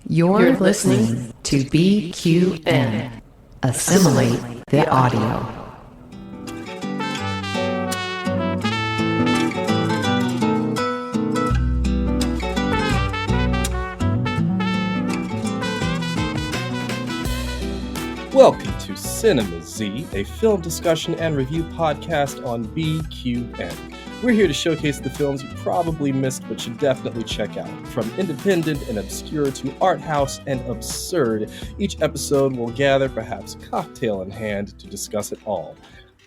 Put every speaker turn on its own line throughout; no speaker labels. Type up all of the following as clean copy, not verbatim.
You're listening to BQN. Assimilate the audio.
Welcome to Cinema Z, a film discussion and review podcast on BQN. We're here to showcase the films you probably missed but should definitely check out. From independent and obscure to art house and absurd, each episode will gather perhaps cocktail in hand to discuss it all.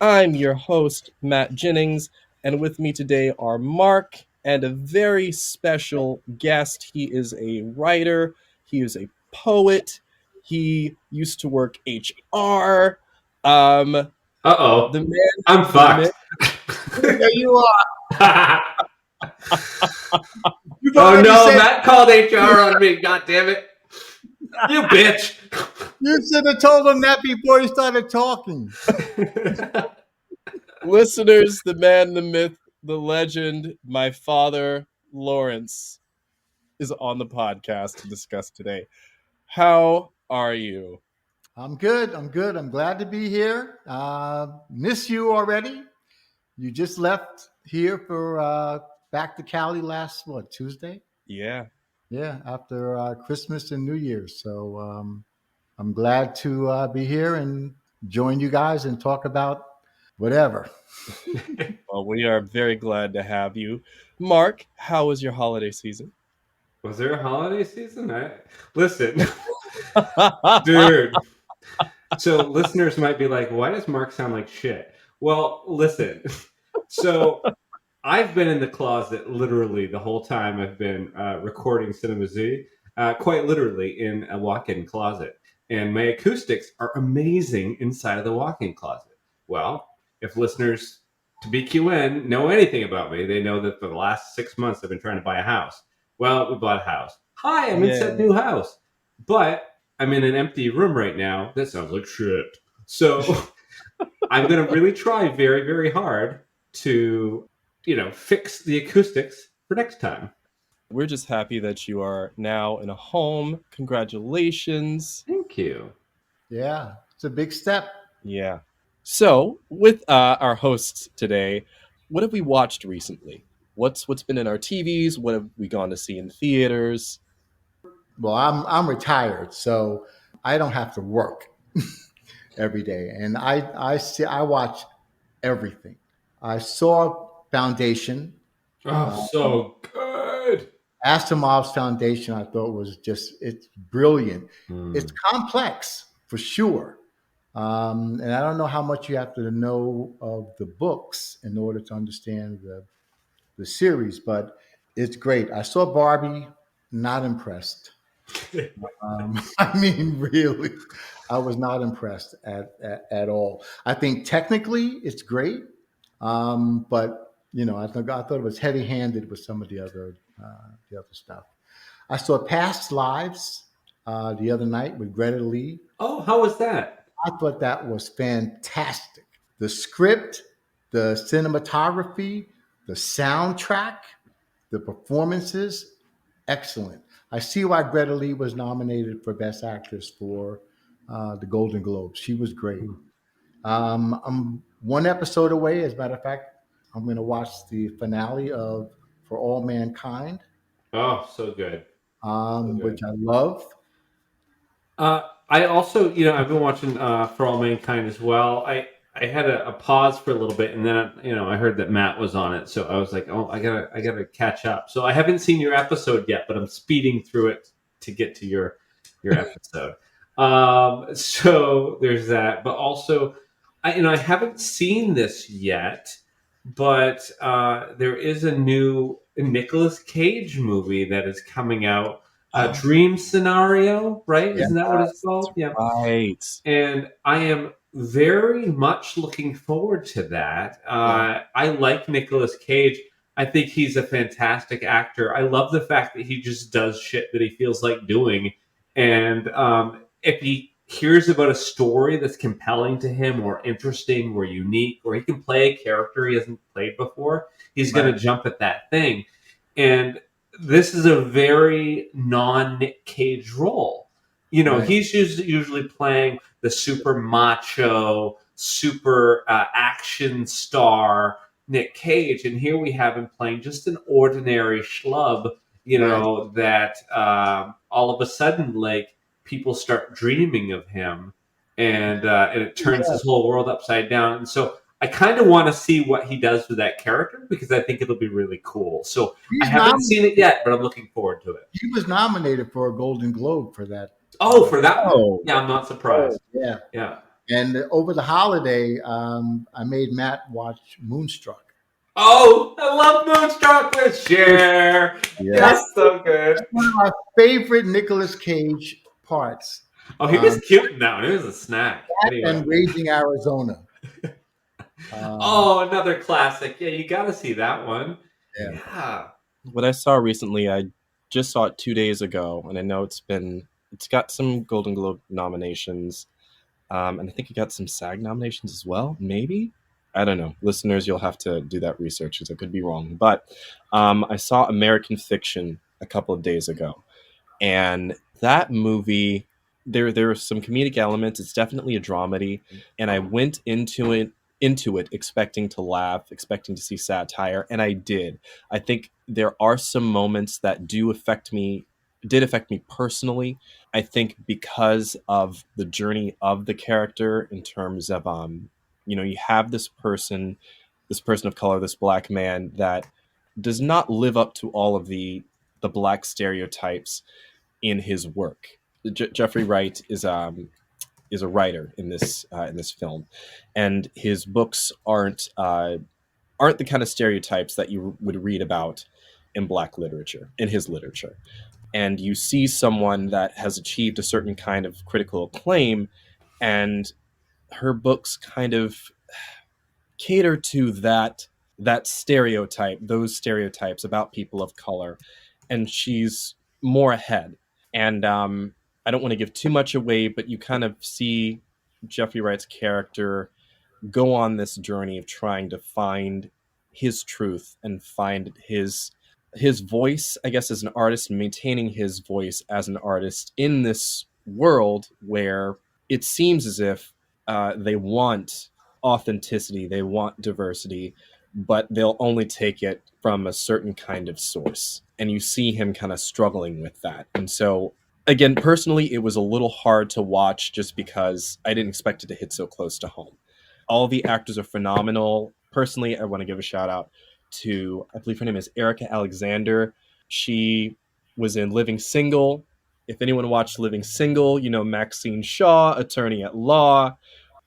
I'm your host, Matt Jennings, and with me today are Mark and a very special guest. He is a writer, he is a poet, he used to work HR.
Uh-oh.
The man,
I'm fucked.
There you are.
Oh no, Matt called HR on me. God damn it. You bitch.
You should have told him that before he started talking.
Listeners, the man, the myth, the legend, my father, Laurence, is on the podcast to discuss today. How are you?
I'm good. I'm glad to be here. Miss you already. You just left here for back to Cali last, Tuesday?
Yeah.
Yeah, after Christmas and New Year's. So I'm glad to be here and join you guys and talk about whatever.
Well, we are very glad to have you. Mark, how was your holiday season?
Was there a holiday season? Listen, dude. So listeners might be like, why does Mark sound like shit? Well, listen. So I've been in the closet literally the whole time I've been recording Cinema Z, quite literally in a walk-in closet. And my acoustics are amazing inside of the walk-in closet. Well, if listeners to BQN know anything about me, they know that for the last 6 months I've been trying to buy a house. Well, we bought a house. Hi, I'm in said new house. But I'm in an empty room right now. That sounds like shit. So I'm going to really try very, very hard to, fix the acoustics for next time.
We're just happy that you are now in a home. Congratulations.
Thank you.
Yeah, it's a big step.
Yeah. So, with our hosts today, what have we watched recently? What's been in our TVs? What have we gone to see in theaters?
Well, I'm retired, so I don't have to work every day, and I watch everything. I saw Foundation.
Oh, so good.
Asimov's Foundation, I thought it's brilliant.
Mm.
It's complex for sure. And I don't know how much you have to know of the books in order to understand the series, but it's great. I saw Barbie, not impressed. I mean, really, I was not impressed at all. I think technically it's great, but I thought it was heavy-handed with some of the other stuff. I saw Past Lives the other night with Greta Lee.
Oh, how was that?
I thought that was fantastic. The script, the cinematography, the soundtrack, the performances, excellent. I see why Greta Lee was nominated for Best Actress for the Golden Globes. She was great. I'm one episode away. As a matter of fact, I'm going to watch the finale of For All Mankind.
Oh, so good.
Which I love.
I also, I've been watching For All Mankind as well. I had a pause for a little bit, and then I heard that Matt was on it, so I was like, oh, I gotta catch up. So I haven't seen your episode yet, but I'm speeding through it to get to your episode. So there's that. But also, I haven't seen this yet, but there is a new Nicolas Cage movie that is coming out. Dream Scenario, right?
Yeah.
Isn't that what it's called? Yeah.
Right.
And I am very much looking forward to that. I like Nicolas Cage. I think he's a fantastic actor. I love the fact that he just does shit that he feels like doing. And if he hears about a story that's compelling to him or interesting or unique, or he can play a character he hasn't played before, he's going to jump at that thing. And this is a very non-Nick Cage role. You know,
Right.
he's usually playing the super macho, super action star Nick Cage, and here we have him playing just an ordinary schlub. You
Right.
know that all of a sudden, like people start dreaming of him, and it turns his whole world upside down. And so I kind of want to see what he does with that character because I think it'll be really cool. So I
He's
haven't seen it yet, but I'm looking forward to it.
He was nominated for a Golden Globe for that.
Oh, for that one?
Oh.
Yeah, I'm not surprised.
Yeah.
Yeah.
And over the holiday, I made Matt watch Moonstruck.
Oh, I love Moonstruck with Cher.
Yeah.
That's so good.
One of my favorite Nicolas Cage parts.
Oh, he was cute in that one. It was a snack. Anyway.
And Raising Arizona.
Oh, another classic. Yeah, you got to see that one.
Yeah.
What I saw recently, I just saw it 2 days ago, and I know it's got some Golden Globe nominations, and I think it got some SAG nominations as well, maybe? I don't know. Listeners, you'll have to do that research because I could be wrong. But I saw American Fiction a couple of days ago, and that movie, there are some comedic elements. It's definitely a dramedy, and I went into it expecting to laugh, expecting to see satire, and I did. I think there are some moments that did affect me personally. I think because of the journey of the character in terms of you have this person of color, this black man that does not live up to all of the black stereotypes in his work. Jeffrey Wright is a writer in this film, and his books aren't the kind of stereotypes that you would read about in black literature, in his literature. And you see someone that has achieved a certain kind of critical acclaim, and her books kind of cater to that stereotype, those stereotypes about people of color, and she's more ahead. And I don't want to give too much away, but you kind of see Jeffrey Wright's character go on this journey of trying to find his truth and find his voice, I guess, as an artist, and maintaining his voice as an artist in this world where it seems as if they want authenticity, they want diversity, but they'll only take it from a certain kind of source. And you see him kind of struggling with that. And so, again, personally, it was a little hard to watch just because I didn't expect it to hit so close to home. All the actors are phenomenal. Personally, I want to give a shout out to, I believe her name is Erica Alexander. She was in Living Single. If anyone watched Living Single, you know Maxine Shaw, attorney at law.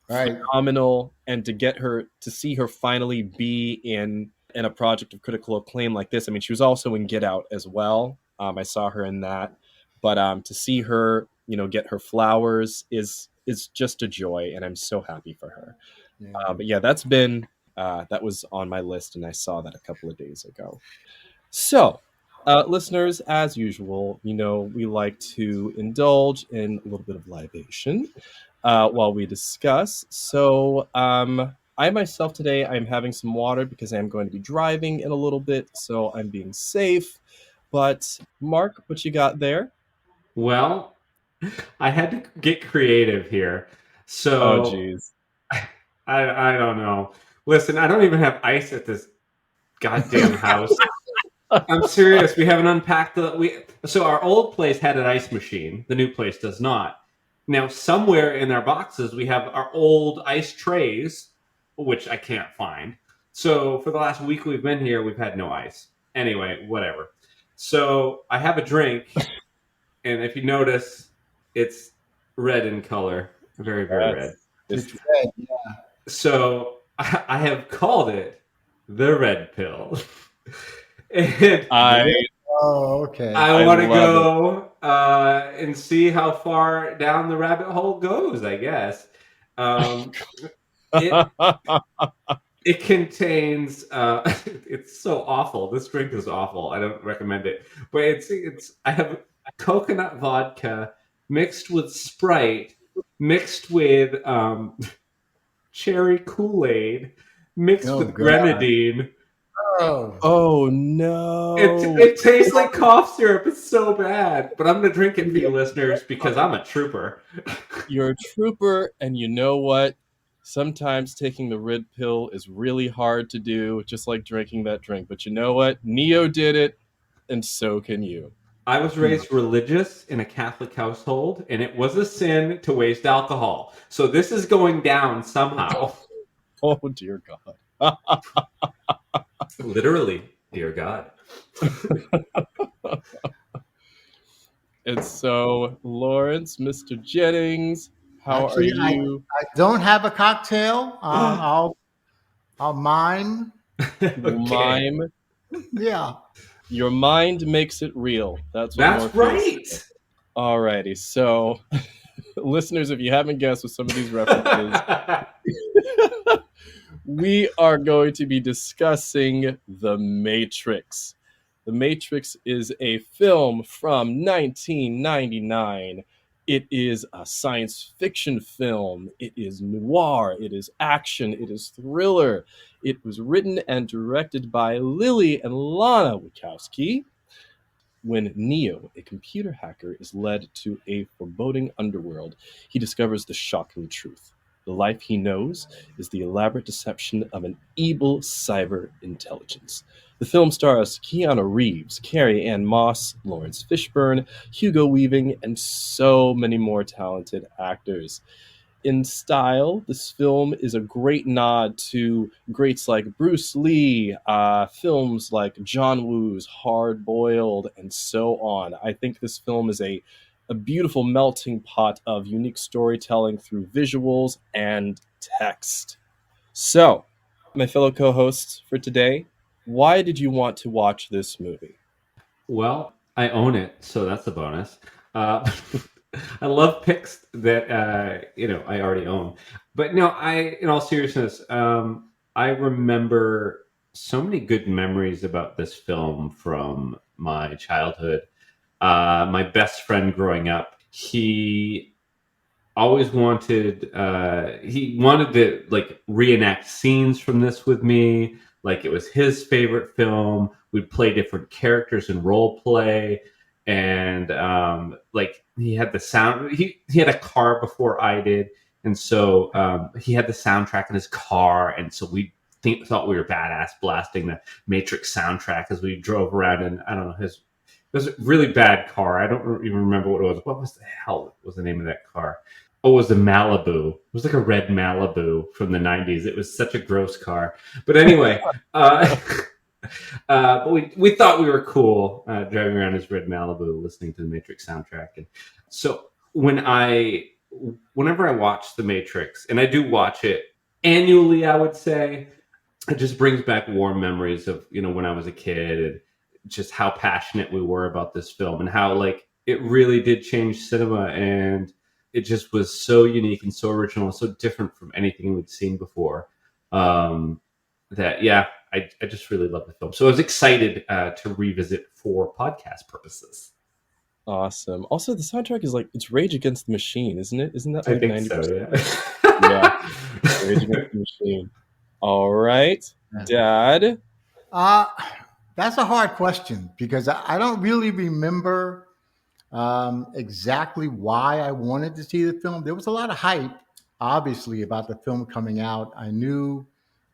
Right.
Phenomenal. And to see her finally be in a project of critical acclaim like this. I mean, she was also in Get Out as well. I saw her in that. But to see her, get her flowers is just a joy, and I'm so happy for her.
Yeah.
But yeah, that was on my list, and I saw that a couple of days ago. So, listeners, as usual, we like to indulge in a little bit of libation while we discuss. So, I myself today, I'm having some water because I'm going to be driving in a little bit, so I'm being safe. But Mark, what you got there?
Well, I had to get creative here. So,
Oh, geez.
I don't know. Listen, I don't even have ice at this goddamn house. I'm serious. We haven't unpacked so our old place had an ice machine. The new place does not. Now, somewhere in our boxes, we have our old ice trays, which I can't find. So for the last week we've been here, we've had no ice. Anyway, whatever. So I have a drink, and if you notice, it's red in color. Very, very red.
It's red, yeah.
So I have called it the red pill. And
Oh, okay.
I want to go and see how far down the rabbit hole goes, I guess. It contains it's so awful. This drink is awful. I don't recommend it. But it's I have coconut vodka mixed with Sprite, mixed with cherry Kool-Aid, mixed with
God.
grenadine.
Oh,
Oh no!
It tastes like cough syrup. It's so bad. But I'm gonna drink it for you listeners because I'm a trooper.
You're a trooper, and you know what? Sometimes taking the red pill is really hard to do, just like drinking that drink. But you know what? Neo did it, and so can you.
I was raised religious in a Catholic household, and it was a sin to waste alcohol. So this is going down somehow.
Oh dear God!
Literally, dear God.
And so, Lawrence, Mr. Jennings, how are
actually,
you?
I don't have a cocktail. I'll mime.
You'll
Okay.
mime.
Yeah.
Your mind makes it real. That's what
That's
Morpheus
right.
said. Alrighty, so listeners, if you haven't guessed with some of these references, we are going to be discussing The Matrix. The Matrix is a film from 1999. It is a science fiction film. It is noir. It is action. It is thriller. It was written and directed by Lily and Lana Wachowski. When Neo, a computer hacker, is led to a foreboding underworld, he discovers the shocking truth. The life he knows is the elaborate deception of an evil cyber intelligence. The film stars Keanu Reeves, Carrie Ann Moss, Lawrence Fishburne, Hugo Weaving, and so many more talented actors. In style, this film is a great nod to greats like Bruce Lee, films like John Woo's Hard Boiled, and so on. I think this film is a beautiful melting pot of unique storytelling through visuals and text. So, my fellow co hosts for today, why did you want to watch this movie?
Well, I own it, so that's a bonus. Uh, I love picks that I already own. But no, in all seriousness, I remember so many good memories about this film from my childhood. My best friend growing up, always he wanted to like reenact scenes from this with me, like it was his favorite film. We'd play different characters and role play, and like he had the sound. He had a car before I did, and so he had the soundtrack in his car, and so we thought we were badass blasting the Matrix soundtrack as we drove around. And I don't know, it was a really bad car. I don't even remember what it was. What was the hell was the name of that car? Oh, it was a Malibu. It was like a red Malibu from the 90s. It was such a gross car. But anyway, but we thought we were cool driving around his red Malibu listening to the Matrix soundtrack. And so whenever I watch the Matrix, and I do watch it annually, I would say, it just brings back warm memories of, when I was a kid, and just how passionate we were about this film, and how like it really did change cinema, and it just was so unique and so original and so different from anything we'd seen before. That I just really love the film. So I was excited to revisit for podcast purposes.
Awesome. Also, the soundtrack is like, it's Rage Against the Machine, isn't it? Isn't that
I
like
think
90%?
so, yeah.
Yeah. Rage Against the Machine. All right, Dad.
That's a hard question because I don't really remember exactly why I wanted to see the film. There was a lot of hype, obviously, about the film coming out. I knew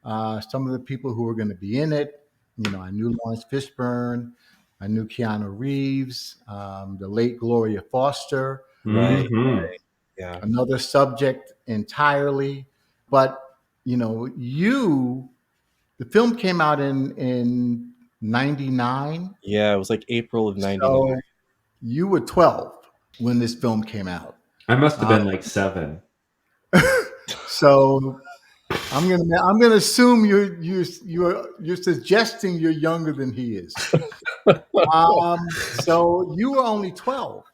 some of the people who were going to be in it. I knew Lawrence Fishburne. I knew Keanu Reeves, the late Gloria Foster.
Right.
Mhm.
Yeah.
Another subject entirely. But, the film came out in 99.
Yeah, it was like April of 99.
So you were 12 when this film came out.
I must have been like 7.
So I'm gonna assume you're suggesting you're younger than he is. So you were only 12.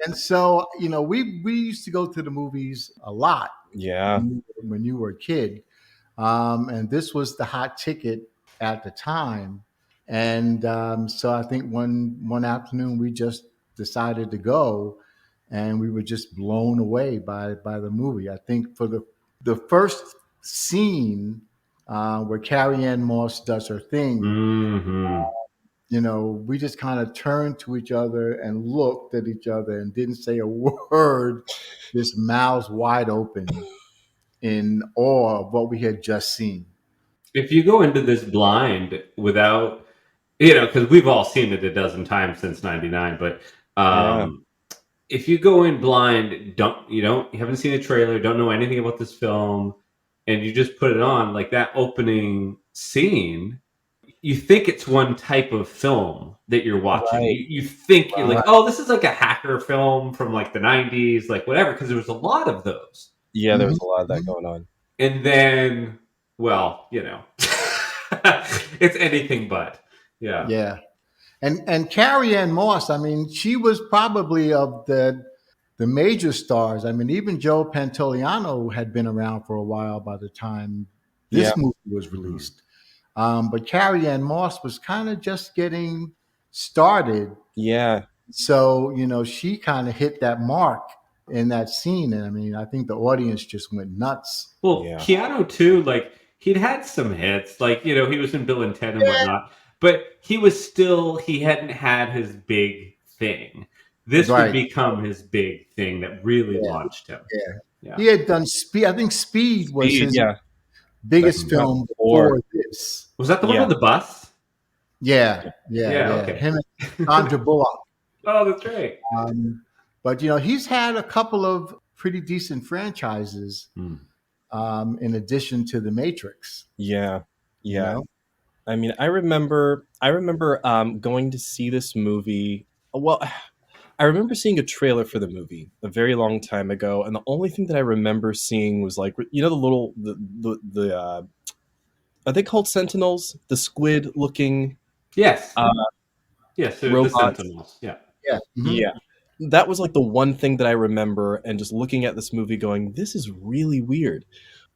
And so, we used to go to the movies a lot
Yeah.
when you were a kid. And this was the hot ticket at the time. And so I think one afternoon we just decided to go, and we were just blown away by the movie. I think for the first scene, where Carrie Ann Moss does her thing.
Mm-hmm.
We just kind of turned to each other and looked at each other and didn't say a word, just mouths wide open in awe of what we had just seen.
If you go into this blind without, because we've all seen it a dozen times since '99, but if you go in blind, you haven't seen a trailer, don't know anything about this film, and you just put it on, like that opening scene, you think it's one type of film that you're watching.
Right.
You think you're like, oh, this is like a hacker film from like the '90s, like whatever, because there was a lot of those.
Yeah, there was a lot of that going on.
And then, well, it's anything but. Yeah.
Yeah. And Carrie Ann Moss, I mean, she was probably of the major stars. I mean, even Joe Pantoliano had been around for a while by the time this movie was released. But Carrie Ann Moss was kind of just getting started.
Yeah.
So, she kind of hit that mark in that scene. And I mean, I think the audience just went nuts.
Well, Keanu too, like he'd had some hits, like, he was in Bill and Ted and whatnot, but he hadn't had his big thing. This would become his big thing that really launched him.
Yeah. He had done Speed. I think Speed was his biggest film before this.
Was that the one on the bus?
Yeah. Okay. Him and Sandra Bullock.
Oh, that's right.
But he's had a couple of pretty decent franchises in addition to The Matrix.
Yeah. I mean, I remember going to see this movie. Well, I remember seeing a trailer for the movie a very long time ago, and the only thing that I remember seeing was like, the are they called Sentinels? The squid looking.
Yes. Yes, they're the Sentinels. Yeah.
Yeah. Mm-hmm.
Yeah. That was like the one thing that I remember, and just looking at this movie going, this is really weird.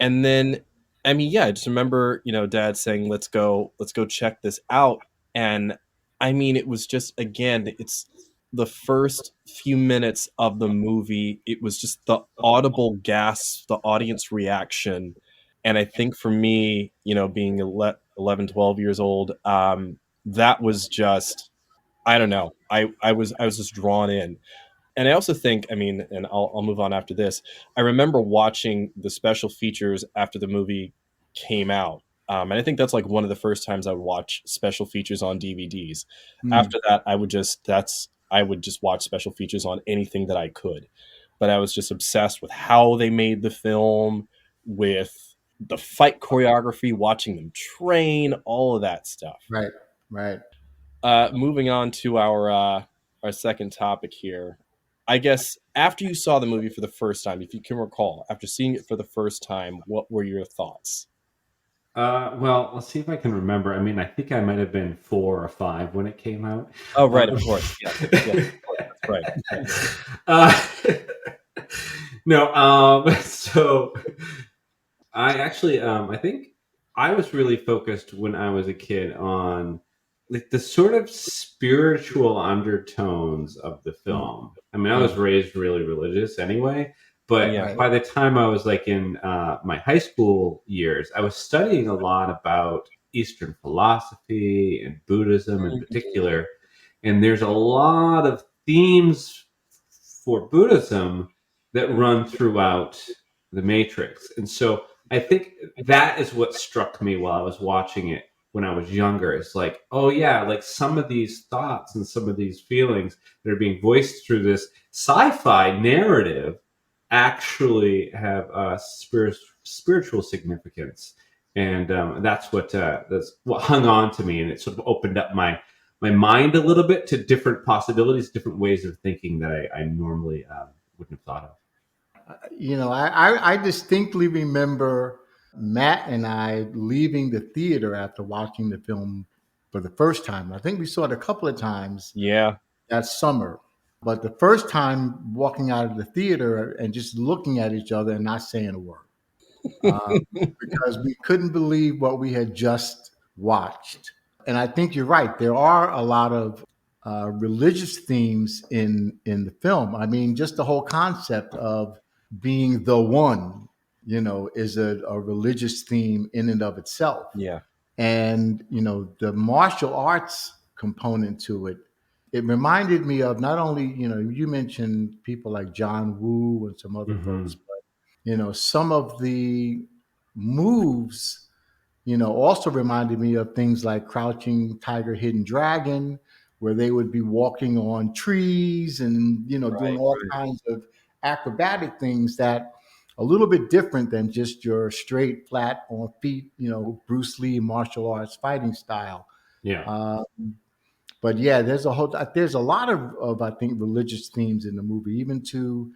And then, I mean, I just remember, Dad saying, let's go check this out. And I mean, it was just, again, it's the first few minutes of the movie. It was just the audible gasp, the audience reaction. And I think for me, being 11, 12 years old, that was just, I don't know. I was just drawn in. And I also think, I mean, and I'll move on after this. I remember watching the special features after the movie came out. And I think that's like one of the first times I would watch special features on DVDs. After that, I would just watch special features on anything that I could. But I was just obsessed with how they made the film, with the fight choreography, watching them train, all of that stuff.
Right.
Moving on to our second topic here. I guess after you saw the movie for the first time, if you can recall, after seeing it for the first time, what were your thoughts?
Well, let's see if I can remember. I mean, I think I might have been 4 or 5 when it came out.
Oh, right, of course. Yeah, of course. That's right.
No, so I actually, I think I was really focused when I was a kid on like the sort of spiritual undertones of the film. I mean, I was raised really religious anyway, but by the time I was like in my high school years, I was studying a lot about Eastern philosophy and Buddhism in particular. And there's a lot of themes for Buddhism that run throughout The Matrix. And so I think that is what struck me while I was watching it when I was younger. It's like, oh yeah, like some of these thoughts and some of these feelings that are being voiced through this sci-fi narrative actually have spiritual significance. And that's what hung on to me, and it sort of opened up my mind a little bit to different possibilities, different ways of thinking that I normally wouldn't have thought of.
I distinctly remember Matt and I leaving the theater after watching the film for the first time. I think we saw it a couple of times that summer. But the first time walking out of the theater and just looking at each other and not saying a word. Because we couldn't believe what we had just watched. And I think you're right. There are a lot of religious themes in the film. I mean, just the whole concept of being the one, is a religious theme in and of itself.
Yeah.
And, the martial arts component to it, it reminded me of not only, you mentioned people like John Woo and some other folks, but, some of the moves, also reminded me of things like Crouching Tiger, Hidden Dragon, where they would be walking on trees and, doing all kinds of acrobatic things that a little bit different than just your straight, flat on feet, Bruce Lee martial arts fighting style.
Yeah.
But yeah, there's a lot of I think religious themes in the movie, even to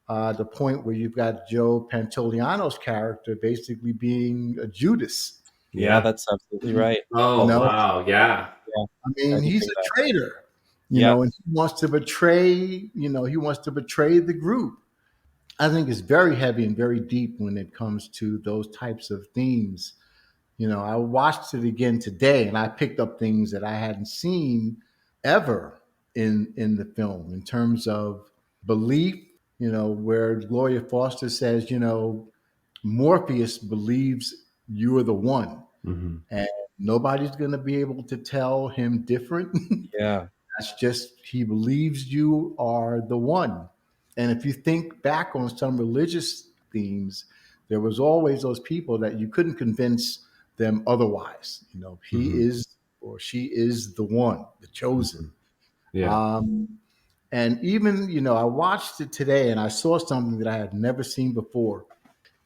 the point where you've got Joe Pantoliano's character basically being a Judas.
Yeah, that's absolutely right.
Oh, wow. Yeah.
I mean, he's a traitor,
Yeah.
and he wants to betray, the group. I think it's very heavy and very deep when it comes to those types of themes. I watched it again today and I picked up things that I hadn't seen ever in the film in terms of belief, where Gloria Foster says, Morpheus believes you are the one.
Mm-hmm.
And nobody's going to be able to tell him different.
Yeah.
That's just, he believes you are the one. And if you think back on some religious themes, there was always those people that you couldn't convince them otherwise. He is or she is the one, the chosen.
Yeah.
And even, I watched it today and I saw something that I had never seen before.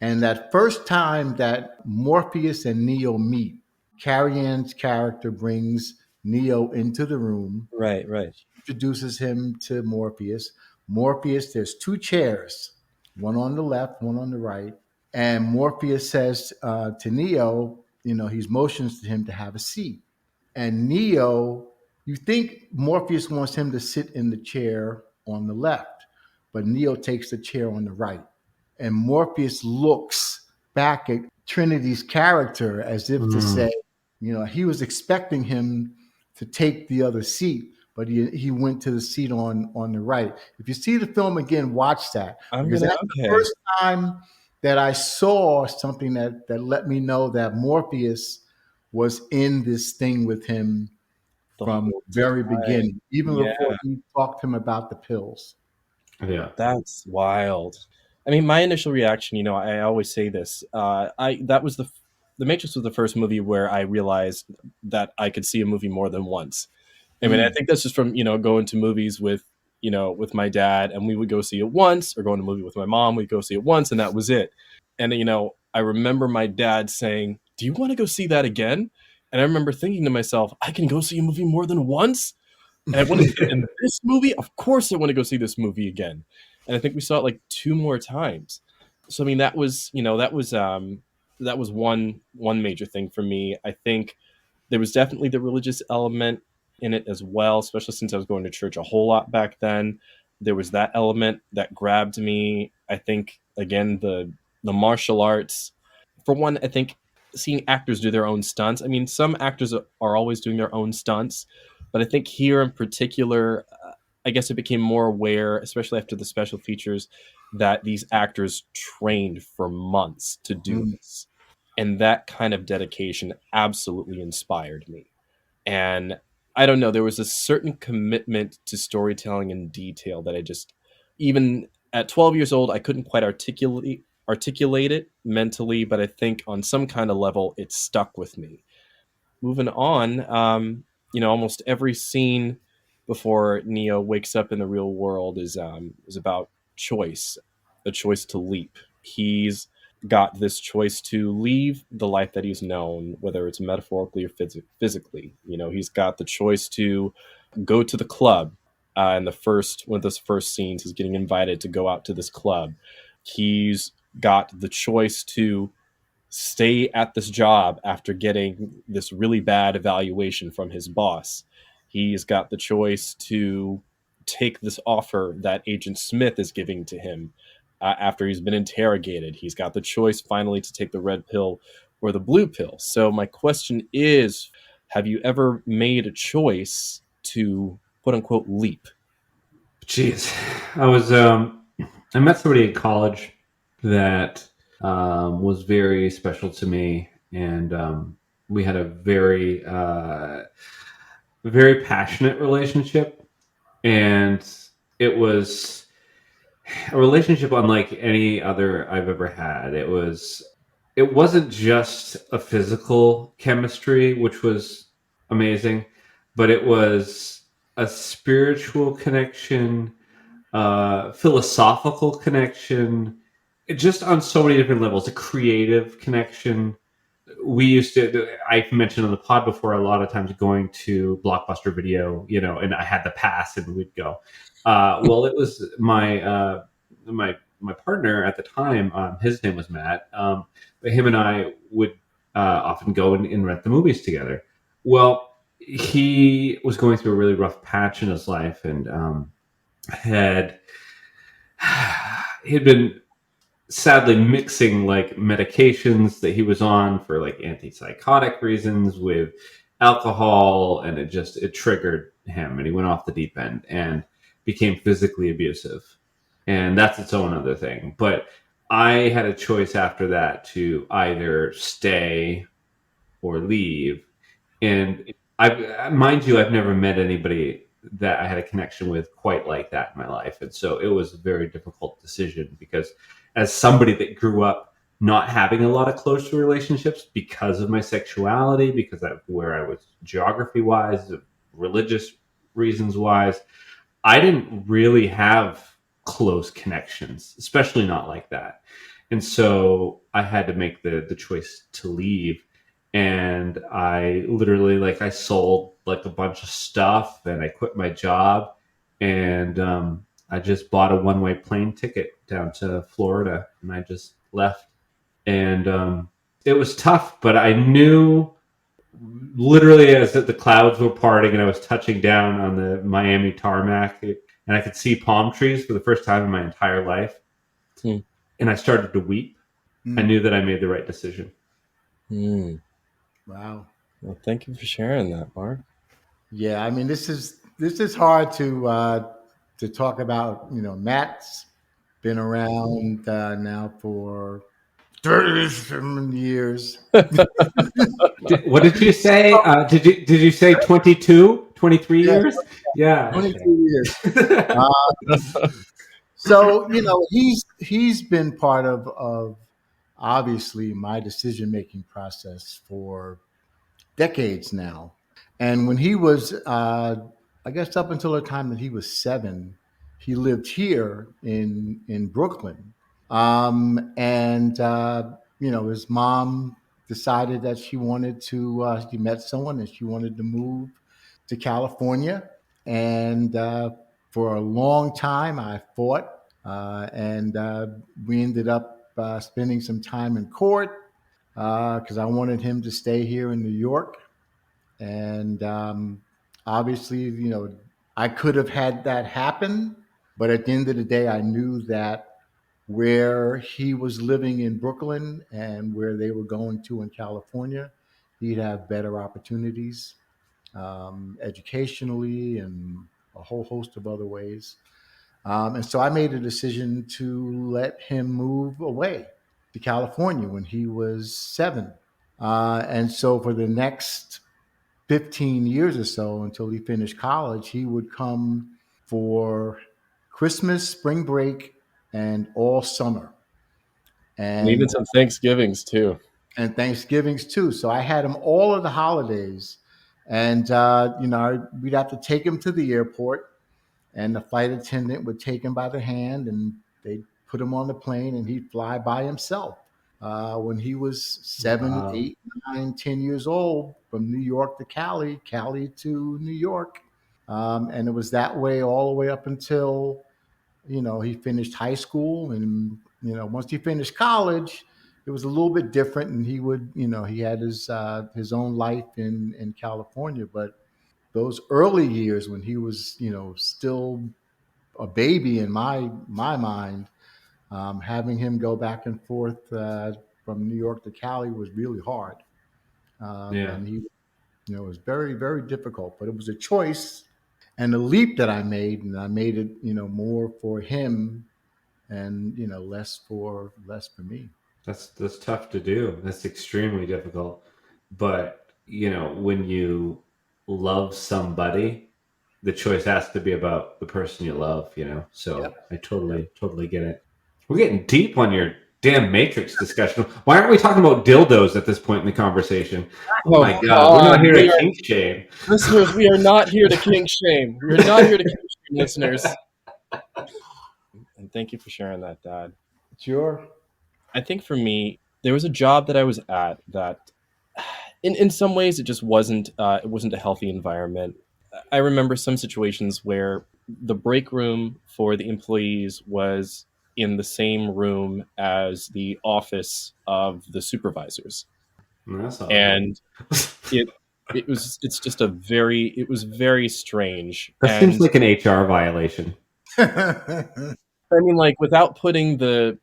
And that first time that Morpheus and Neo meet, Carrie Ann's character brings Neo into the room,
Right.
introduces him to Morpheus. Morpheus, there's two chairs, one on the left, one on the right. And Morpheus says to Neo, he's motions to him to have a seat. And Neo, you think Morpheus wants him to sit in the chair on the left, but Neo takes the chair on the right. And Morpheus looks back at Trinity's character as if to say, he was expecting him to take the other seat, but he went to the seat on the right. If you see the film again, watch that. Because that's the first time that I saw something that let me know that Morpheus was in this thing with him from the very beginning, even before he talked to him about the pills.
Yeah.
That's wild. I mean, my initial reaction, I always say this. That was the Matrix was the first movie where I realized that I could see a movie more than once. I mean, I think that's just from going to movies with my dad, and we would go see it once, or going to a movie with my mom, we'd go see it once, and that was it. And I remember my dad saying, "Do you want to go see that again?" And I remember thinking to myself, "I can go see a movie more than once." And I want to see it in this movie. Of course, I want to go see this movie again. And I think we saw it like 2 more times. So I mean, that was one major thing for me. I think there was definitely the religious element in it as well, especially since I was going to church a whole lot back then. There was that element that grabbed me. I think again the martial arts. For one, I think seeing actors do their own stunts. I mean, some actors are always doing their own stunts, but I think here in particular, I guess I became more aware, especially after the special features, that these actors trained for months to do this. And that kind of dedication absolutely inspired me. And I don't know, there was a certain commitment to storytelling and detail that I just, even at 12 years old, I couldn't quite articulate it mentally, but I think on some kind of level, it stuck with me. Moving on, almost every scene before Neo wakes up in the real world is about choice, a choice to leap. He's got this choice to leave the life that he's known, whether it's metaphorically or physically. He's got the choice to go to the club. And one of those first scenes is getting invited to go out to this club. He's got the choice to stay at this job after getting this really bad evaluation from his boss. He's got the choice to take this offer that Agent Smith is giving to him after he's been interrogated. He's got the choice finally to take the red pill or the blue pill. So my question is, have you ever made a choice to quote unquote leap?
Jeez. I met somebody in college that was very special to me, and we had a very very passionate relationship, and it was a relationship unlike any other I've ever had. It wasn't just a physical chemistry, which was amazing, but it was a spiritual connection, philosophical connection, just on so many different levels, a creative connection. We used to, I've mentioned on the pod before, a lot of times going to Blockbuster Video, and I had the pass and we'd go. Well, it was my partner at the time, his name was Matt, but him and I would often go and rent the movies together. Well, he was going through a really rough patch in his life, and had he'd been sadly mixing like medications that he was on for like antipsychotic reasons with alcohol, and it triggered him, and he went off the deep end and became physically abusive, and that's its own other thing. But I had a choice after that to either stay or leave. And mind you, I've never met anybody that I had a connection with quite like that in my life. And so it was a very difficult decision, because as somebody that grew up not having a lot of close relationships because of my sexuality, because of where I was geography wise, religious reasons wise, I didn't really have close connections, especially not like that. And so I had to make the choice to leave. And I literally, like, I sold like a bunch of stuff, and I quit my job, and I just bought a one-way plane ticket down to Florida, and I just left. And it was tough, but I knew literally as the clouds were parting and I was touching down on the Miami tarmac, and I could see palm trees for the first time in my entire life.
Hmm.
And I started to weep. I knew that I made the right decision.
Wow.
Well, thank you for sharing that, Mark.
Yeah, I mean, this is hard to talk about. Matt's been around now for 37 years.
What did you say? Did you say 22, 23
Yeah,
years? Yeah.
22 years. So he's been part of obviously my decision making process for decades now. And when he was, I guess, up until the time that he was 7, he lived here in Brooklyn. And his mom decided that she wanted to. She met someone and she wanted to move to California. And for a long time, I fought, and we ended up spending some time in court because I wanted him to stay here in New York. And obviously, I could have had that happen, but at the end of the day, I knew that where he was living in Brooklyn and where they were going to in California, he'd have better opportunities educationally and a whole host of other ways. And so I made a decision to let him move away to California when he was 7. And so for the next 15 years or so until he finished college, he would come for Christmas, spring break, and all summer.
And even some Thanksgivings too.
And Thanksgivings too. So I had him all of the holidays. And, we'd have to take him to the airport, and the flight attendant would take him by the hand, and they'd put him on the plane, and he'd fly by himself. When he was 7,
Wow.
8, 9, 10 years old, from New York to Cali, Cali to New York. And it was that way all the way up until, he finished high school. And, once he finished college, it was a little bit different. And he had his own life in California. But those early years when he was, still a baby in my mind, having him go back and forth from New York to Cali was really hard.
Yeah.
And he, it was very, very difficult, but it was a choice and a leap that I made, and I made it, more for him and, less for me.
That's tough to do. That's extremely difficult. But when you love somebody, the choice has to be about the person you love. So
Yep.
I totally get it. We're getting deep on your damn Matrix discussion. Why aren't we talking about dildos at this point in the conversation? Oh my God, we're not here to kink shame.
Listeners, we are not here to kink shame. We are not here to kink shame, listeners. And thank you for sharing that, Dad.
Sure.
I think for me, there was a job that I was at that, in some ways, it just wasn't a healthy environment. I remember some situations where the break room for the employees was in the same room as the office of the supervisors,
That's awful.
and it was very strange.
That
And
seems like an HR violation.
I mean, like, without putting the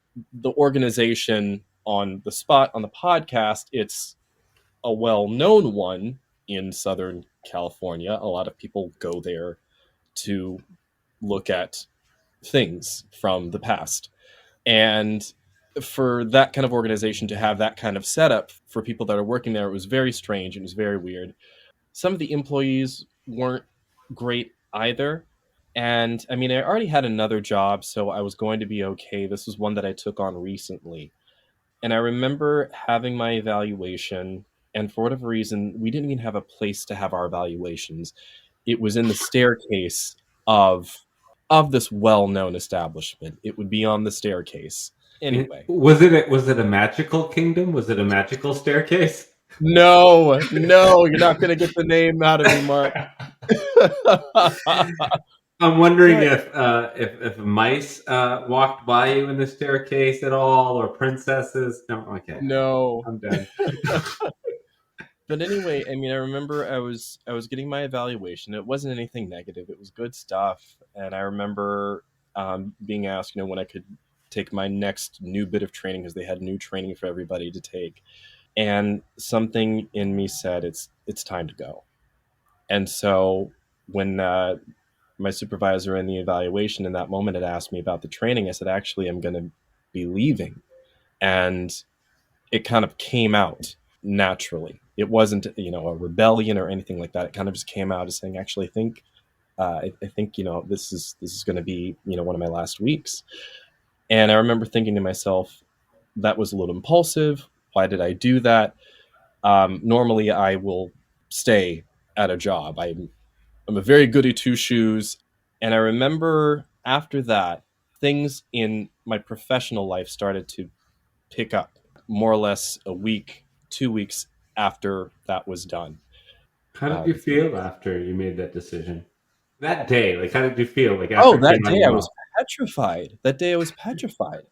organization on the spot on the podcast, it's a well-known one in Southern California. A lot of people go there to look at things from the past. And for that kind of organization to have that kind of setup for people that are working there, it was very strange and it was very weird. Some of the employees weren't great either. And I mean, I already had another job, so I was going to be okay. This was one that I took on recently. And I remember having my evaluation, and for whatever reason, we didn't even have a place to have our evaluations. It was in the staircase of this well-known establishment. It would be on the staircase. Anyway.
Was it a magical kingdom? Was it a magical staircase?
No, you're not going to get the name out of me, Mark.
I'm wondering if mice walked by you in the staircase at all, or princesses. No, okay.
No,
I'm done.
But anyway, I mean, I remember I was getting my evaluation. It wasn't anything negative. It was good stuff. And I remember being asked, when I could take my next new bit of training, because they had new training for everybody to take. And something in me said, it's time to go. And so when my supervisor in the evaluation in that moment had asked me about the training, I said, actually, I'm going to be leaving. And it kind of came out naturally. It wasn't, a rebellion or anything like that. It kind of just came out as saying, actually, I think, this is going to be, one of my last weeks. And I remember thinking to myself, that was a little impulsive. Why did I do that? Normally, I will stay at a job. I'm a very goody two shoes. And I remember after that, things in my professional life started to pick up more or less a week, 2 weeks after that was done.
How did you feel after you made that decision? That day, like, how did you feel? Like, after
that day I was petrified. That day I was petrified.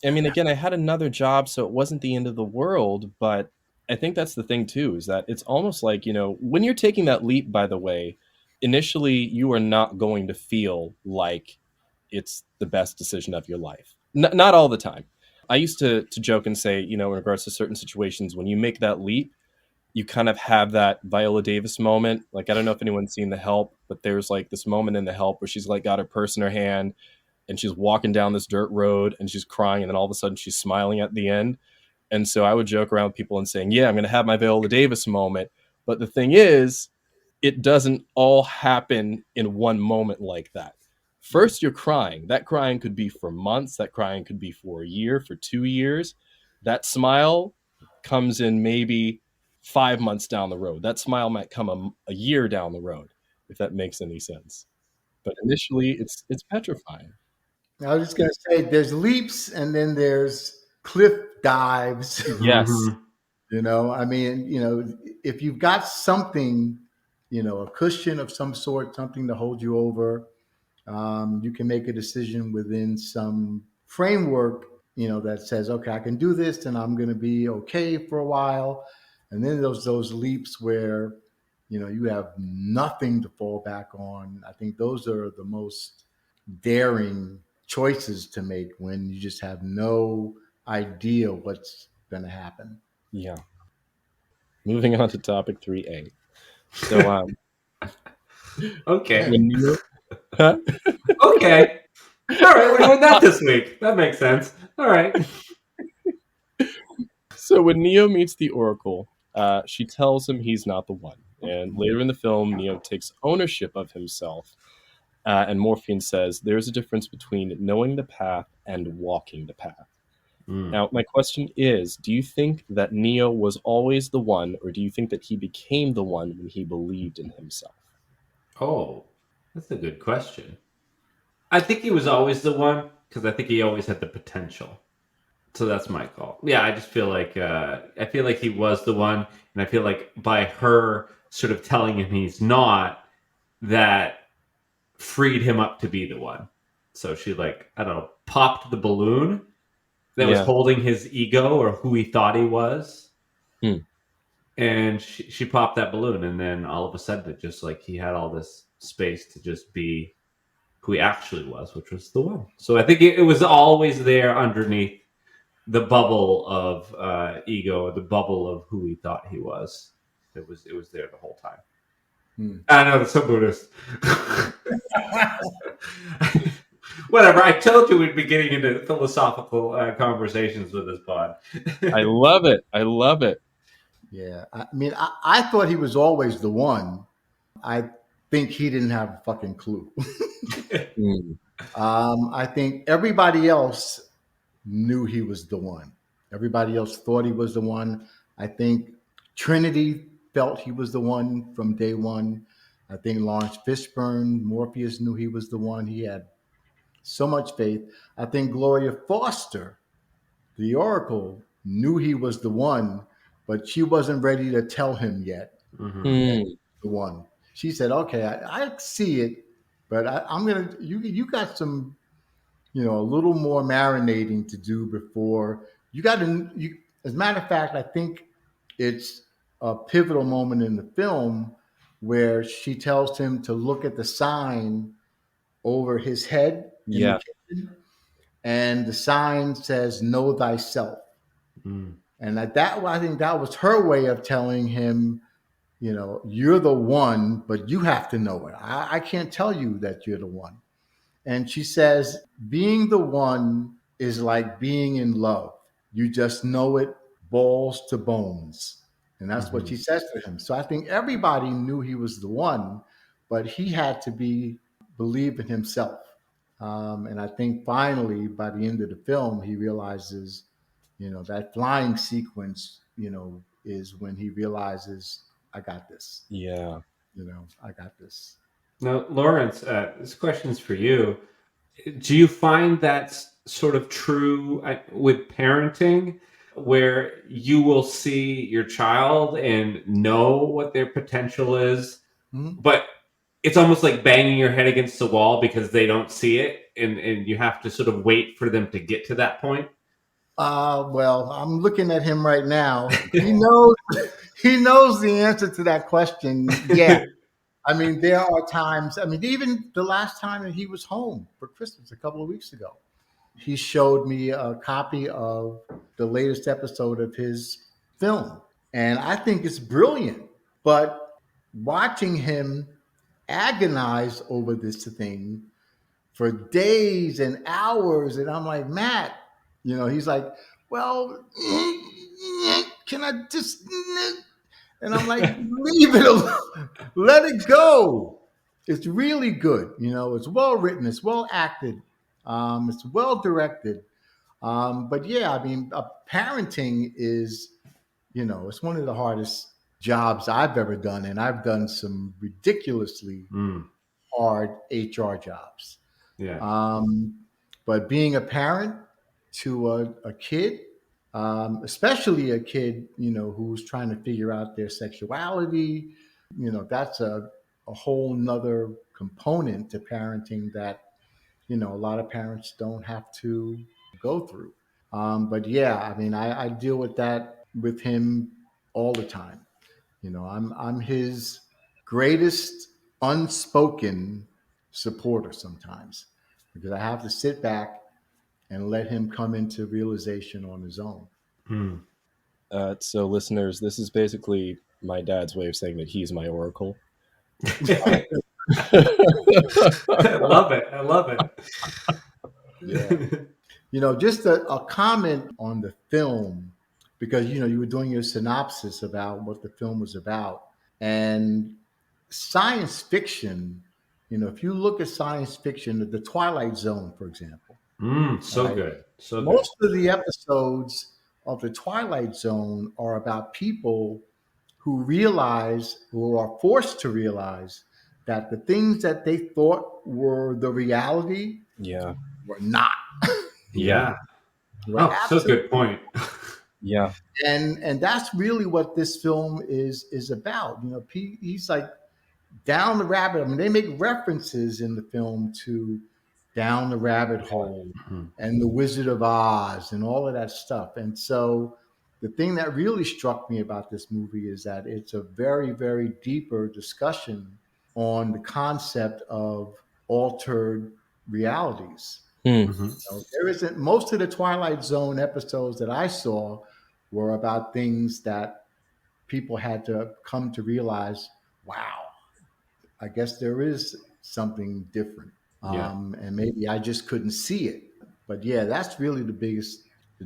I mean, again, I had another job, so it wasn't the end of the world, but I think that's the thing too, is that it's almost like, when you're taking that leap, by the way, initially you are not going to feel like it's the best decision of your life. Not all the time. I used to joke and say, in regards to certain situations, when you make that leap, you kind of have that Viola Davis moment. Like, I don't know if anyone's seen The Help, but there's like this moment in The Help where she's like got her purse in her hand and she's walking down this dirt road and she's crying, and then all of a sudden she's smiling at the end. And so I would joke around with people and saying, yeah, I'm going to have my Viola Davis moment. But the thing is, it doesn't all happen in one moment like that. First, you're crying. That crying could be for months. That crying could be for a year, for 2 years. That smile comes in maybe 5 months down the road. That smile might come a year down the road, if that makes any sense. But initially, it's petrifying.
I was just going to say, there's leaps and then there's cliff dives.
Yes.
I mean, if you've got something, a cushion of some sort, something to hold you over, you can make a decision within some framework, that says, okay, I can do this and I'm going to be okay for a while. And then those leaps where, you have nothing to fall back on. I think those are the most daring choices to make when you just have no idea what's going to happen.
Yeah. Moving on to topic 3A. So,
okay.
Huh?
Okay. All right, we're doing that this week. That makes sense. All right.
So when Neo meets the Oracle, she tells him he's not the one. And later in the film, Neo takes ownership of himself. And Morphine says there's a difference between knowing the path and walking the path. Now, my question is, do you think that Neo was always the one, or do you think that he became the one when he believed in himself?
Oh, that's a good question. I think he was always the one because I think he always had the potential. So that's my call. Yeah, I just feel like he was the one, and I feel like by her sort of telling him he's not, that freed him up to be the one. So she I don't know, popped the balloon that was holding his ego or who he thought he was. And she popped that balloon, and then all of a sudden it just he had all this space to just be who he actually was, which was the one. So I think it was always there underneath the bubble of ego, the bubble of who he thought he was. It was there the whole time. I know, that's so Buddhist. Whatever. I told you we'd be getting into philosophical conversations with this pod.
I love it. I love it.
Yeah. I mean, I thought he was always the one. I think he didn't have a fucking clue. I think everybody else knew he was the one. Everybody else thought he was the one. I think Trinity felt he was the one from day one. I think Lawrence Fishburne, Morpheus, knew he was the one. He had so much faith. I think Gloria Foster, the Oracle, knew he was the one, but she wasn't ready to tell him yet. The one. She said, "Okay, I see it, but I'm gonna. You got some, a little more marinating to do before you got to." As a matter of fact, I think it's a pivotal moment in the film where she tells him to look at the sign over his head in the kitchen, and the sign says "Know thyself." And I think that was her way of telling him, you're the one, but you have to know it. I can't tell you that you're the one. And she says, being the one is like being in love. You just know it, balls to bones. And that's what she says to him. So I think everybody knew he was the one, but he had to believe in himself. And I think finally, by the end of the film, he realizes, that flying sequence, is when he realizes, I got this.
Yeah.
I got this.
Now, Lawrence, this question's for you. Do you find that's sort of true with parenting, where you will see your child and know what their potential is, but it's almost like banging your head against the wall because they don't see it, and you have to sort of wait for them to get to that point?
Well, I'm looking at him right now. He knows the answer to that question. Yeah. I mean, there are times, even the last time that he was home for Christmas a couple of weeks ago, he showed me a copy of the latest episode of his film. And I think it's brilliant. But watching him agonize over this thing for days and hours, and I'm like, Matt, he's like, well, can I just... And I'm like, leave it alone. Let it go. It's really good. It's well written. It's well acted. It's well directed. But yeah, parenting is, it's one of the hardest jobs I've ever done. And I've done some ridiculously hard HR jobs.
Yeah.
But being a parent to a kid, especially a kid, who's trying to figure out their sexuality, that's a whole nother component to parenting that, a lot of parents don't have to go through. But yeah, I deal with that with him all the time. I'm his greatest unspoken supporter sometimes, because I have to sit back and let him come into realization on his own.
So listeners, this is basically my dad's way of saying that he's my oracle.
I love it. I love it.
Yeah. Just a comment on the film, because you were doing your synopsis about what the film was about, and science fiction. If you look at science fiction, the Twilight Zone, for example,
So
right?
good. So good.
Most of the episodes of the Twilight Zone are about people who are forced to realize that the things that they thought were the reality
Yeah.
were not.
Yeah.
Were
Oh, so
absolutely.
good point.
Yeah.
And that's really what this film is about. He's like down the rabbit. I mean, they make references in the film to Down the Rabbit Hole
Mhm.
and The Wizard of Oz and all of that stuff. And so the thing that really struck me about this movie is that it's a very, very deeper discussion on the concept of altered realities.
Mhm.
There isn't, most of the Twilight Zone episodes that I saw were about things that people had to come to realize, wow, I guess there is something different.
Yeah.
And maybe I just couldn't see it. But yeah, that's really the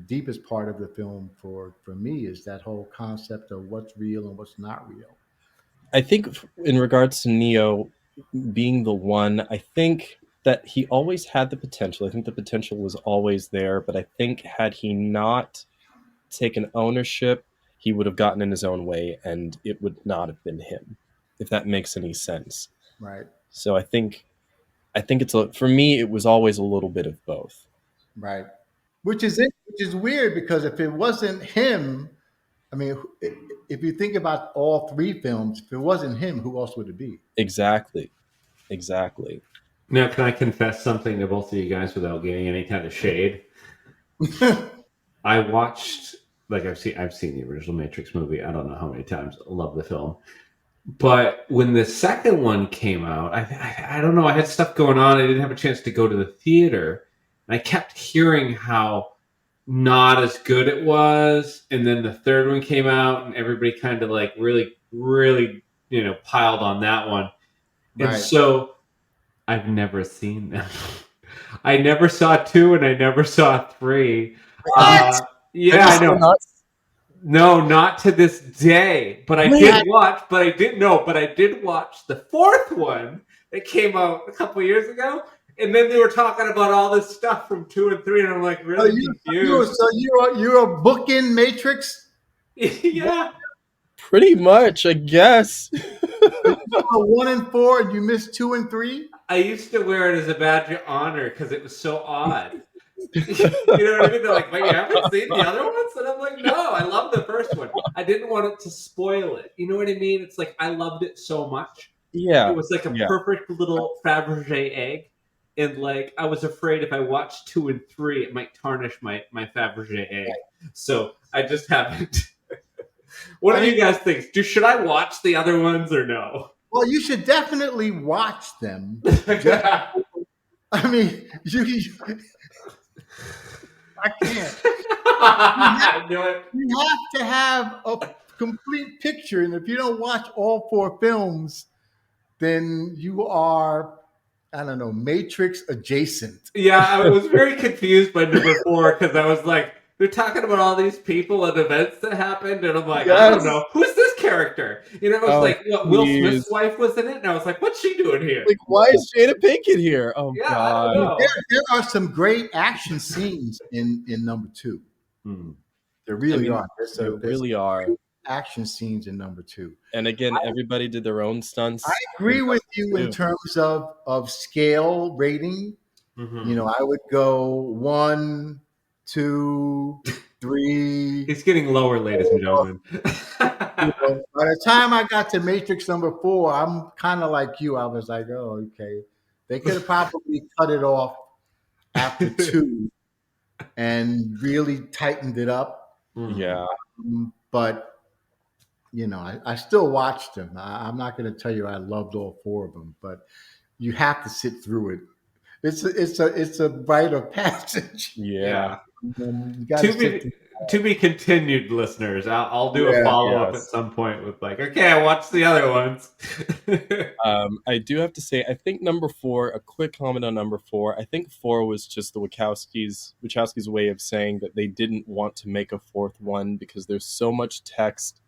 deepest part of the film for me is that whole concept of what's real and what's not real.
I think in regards to Neo being the one, I think that he always had the potential. I think the potential was always there, but I think had he not taken ownership, he would have gotten in his own way and it would not have been him, if that makes any sense.
Right.
So I think it's for me it was always a little bit of both.
Right. Which is weird because if it wasn't him, I mean, if you think about all three films, if it wasn't him, who else would it be?
Exactly.
Now, can I confess something to both of you guys without getting any kind of shade? I watched, I've seen the original Matrix movie. I don't know how many times. I love the film. But when the second one came out, I don't know. I had stuff going on. I didn't have a chance to go to the theater. And I kept hearing how not as good it was. And then the third one came out and everybody kind of really, really, piled on that one.
Right.
And so I've never seen them. I never saw 2 and I never saw 3. Yeah, I know. No, not to this day. But I did watch. But I did watch the fourth one that came out a couple years ago. And then they were talking about all this stuff from 2 and 3, and I'm like really confused.
So you're a bookend Matrix?
Yeah.
Pretty much, I guess.
1 and 4, and you missed 2 and 3.
I used to wear it as a badge of honor because it was so odd. You know what I mean? They're like, "But you haven't seen the other ones?" And I'm like, "No, I love the first one. I didn't want it to spoil it." You know what I mean? It's like I loved it so much.
Yeah.
It was like a perfect little Fabergé egg. And I was afraid if I watched 2 and 3, it might tarnish my Fabergé egg. So I just haven't. What do you guys think? Should I watch the other ones or no?
Well, you should definitely watch them. I mean, I can't. You have to have a complete picture, and if you don't watch all 4 films, then you are, I don't know, Matrix adjacent.
Yeah, I was very confused by number 4 because I was like, they're talking about all these people and events that happened, and I'm like, I don't know, who's this character? It was Will Smith's wife was in it, and I was like, what's she doing here?
Why is Jada Pinkett here? Oh God!
There are some great action scenes in number 2. There really are.
There really are
action scenes in number 2.
And again, everybody did their own stunts.
I agree with you in terms of scale rating. I would go 1, 2, 3.
It's getting lower, ladies and gentlemen.
By the time I got to Matrix number 4, I'm kind of like you. I was like, oh, okay. They could have probably cut it off after 2 and really tightened it up.
Yeah.
But, I still watched them. I'm not going to tell you I loved all 4 of them, but you have to sit through it. It's a rite of passage.
Yeah.
To to be continued, listeners. I'll do a
Yeah.
follow-up
Yes.
at some point with like, okay, I watched the other ones.
I do have to say, I think number 4, a quick comment on number 4. I think 4 was just the Wachowskis' way of saying that they didn't want to make a 4th one because there's so much text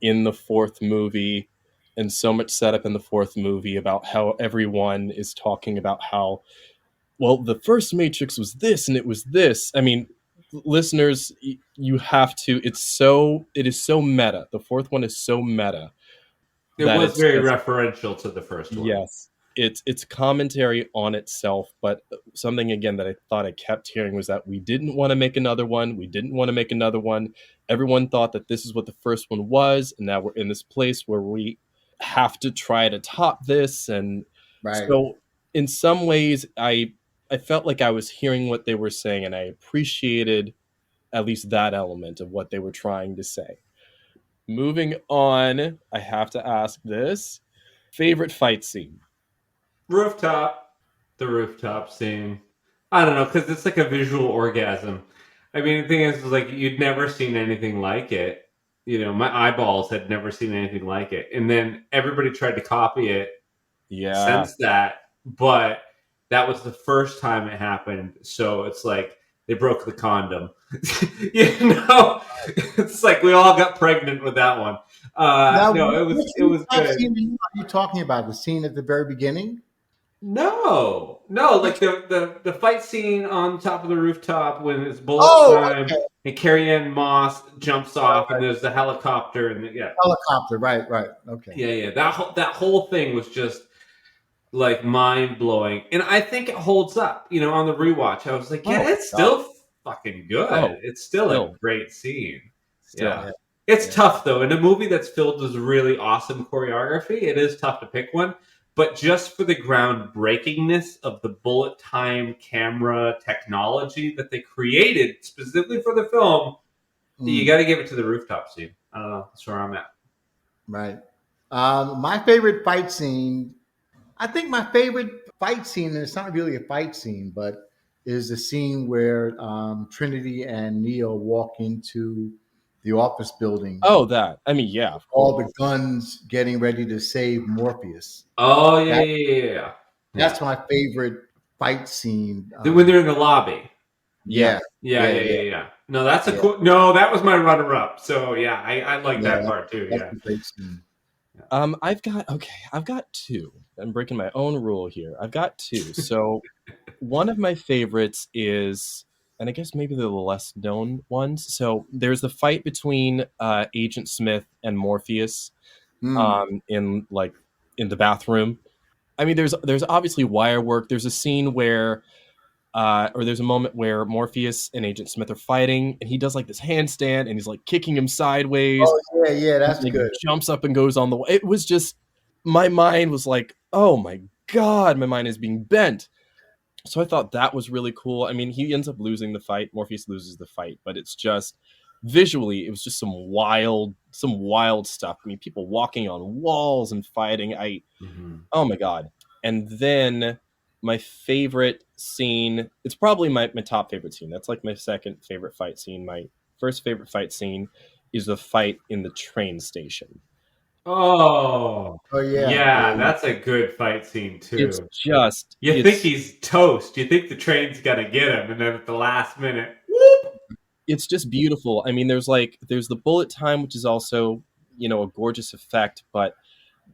in the 4th movie and so much setup in the 4th movie about how everyone is talking about how, well, the first Matrix was this and it was this. I mean, listeners, you have to. It is so meta. The 4th one is so meta
It
that
was
it's
very
just,
referential to the first one.
yes, it's commentary on itself. But something again that I thought I kept hearing was that we didn't want to make another one. We didn't want to make another one. Everyone thought that this is what the first one was, and now we're in this place where we have to try to top this. And
Right.
so, in some ways, I felt like I was hearing what they were saying, and I appreciated at least that element of what they were trying to say. Moving on, I have to ask this. Favorite fight scene?
The rooftop scene. I don't know, because it's like a visual orgasm. I mean, the thing is like you'd never seen anything like it. You know, my eyeballs had never seen anything like it, and then everybody tried to copy it
Yeah.
since that, but that was the first time it happened. So it's like they broke the condom. You know, it's like we all got pregnant with that one. No, it was good.
Scene are you talking about? The scene at the very beginning?
No, like the fight scene on top of the rooftop when it's bullet time
Okay.
and Carrie Ann Moss jumps off and there's the helicopter and
Helicopter. Right. Okay.
yeah. That whole thing was just like mind blowing, and I think it holds up. You know, on the rewatch, I was like, yeah, it's still fucking good.
Oh,
it's still a
still.
great scene.
Still.
Yeah. It's tough though. In a movie that's filled with really awesome choreography, it is tough to pick one. But just for the groundbreakingness of the bullet time camera technology that they created specifically for the film, you got to give it to the rooftop scene. I don't know. That's where I'm at.
Right. My favorite fight scene, I think my favorite fight scene, and it's not really a fight scene, but is the scene where Trinity and Neo walk into the office building.
Oh, that. I mean, yeah. Of
All
course.
the guns getting ready to save Morpheus.
Oh, yeah.
That's my favorite fight scene.
When they're in the lobby.
Yeah.
No, that's a cool. No, that was my runner-up. So yeah, I like that part too.
That's
Yeah.
a great scene.
I've got 2. I'm breaking my own rule here. I've got 2. So one of my favorites is, and I guess maybe they're the less known ones. So there's the fight between Agent Smith and Morpheus in the bathroom. I mean, there's obviously wire work. There's a scene where or there's a moment where Morpheus and Agent Smith are fighting, and he does like this handstand, and he's like kicking him sideways.
Oh yeah, that's
and, like,
good.
Jumps up and goes on the. It was just, my mind was like, oh my god, my mind is being bent. So I thought that was really cool. I mean, he ends up losing the fight. Morpheus loses the fight, but it's just visually, it was just some wild stuff. I mean, people walking on walls and fighting. Oh my god. And then my favorite scene, it's probably my top favorite scene. That's like my second favorite fight scene. My first favorite fight scene is the fight in the train station.
Oh
yeah.
That's a good fight scene too.
It's just
you think he's toast. You think the train's gonna get him, and then at the last minute, whoop!
It's just beautiful. I mean, there's the bullet time, which is also, a gorgeous effect, but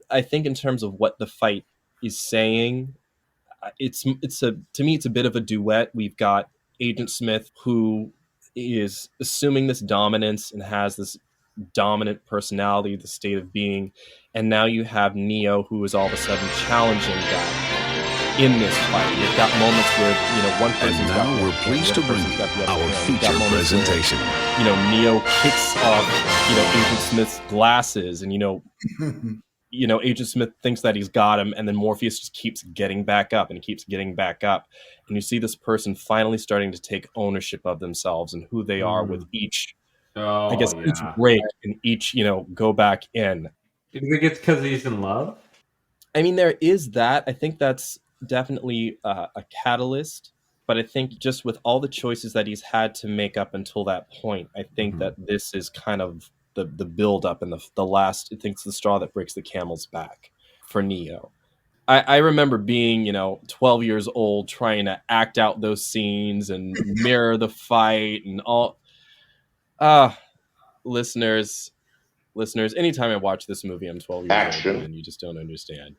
I think in terms of what the fight is saying, to me it's a bit of a duet. We've got Agent Smith, who is assuming this dominance and has this dominant personality, the state of being, and now you have Neo, who is all of a sudden challenging that in this fight. You've got moments where one person's got the
we're pleased to bring our feature presentation.
Where, Neo kicks off Agent Smith's glasses, and Agent Smith thinks that he's got him, and then Morpheus just keeps getting back up, and he keeps getting back up. And you see this person finally starting to take ownership of themselves and who they are with each, each break and each, go back in.
Do you think it's because he's in love?
I mean, there is that. I think that's definitely a catalyst. But I think just with all the choices that he's had to make up until that point, I think that this is kind of the build up and the last. I think it's the straw that breaks the camel's back for Neo. I remember being, 12 years old, trying to act out those scenes and mirror the fight and all. Listeners, anytime I watch this movie, I'm 12 years old, and you just don't understand.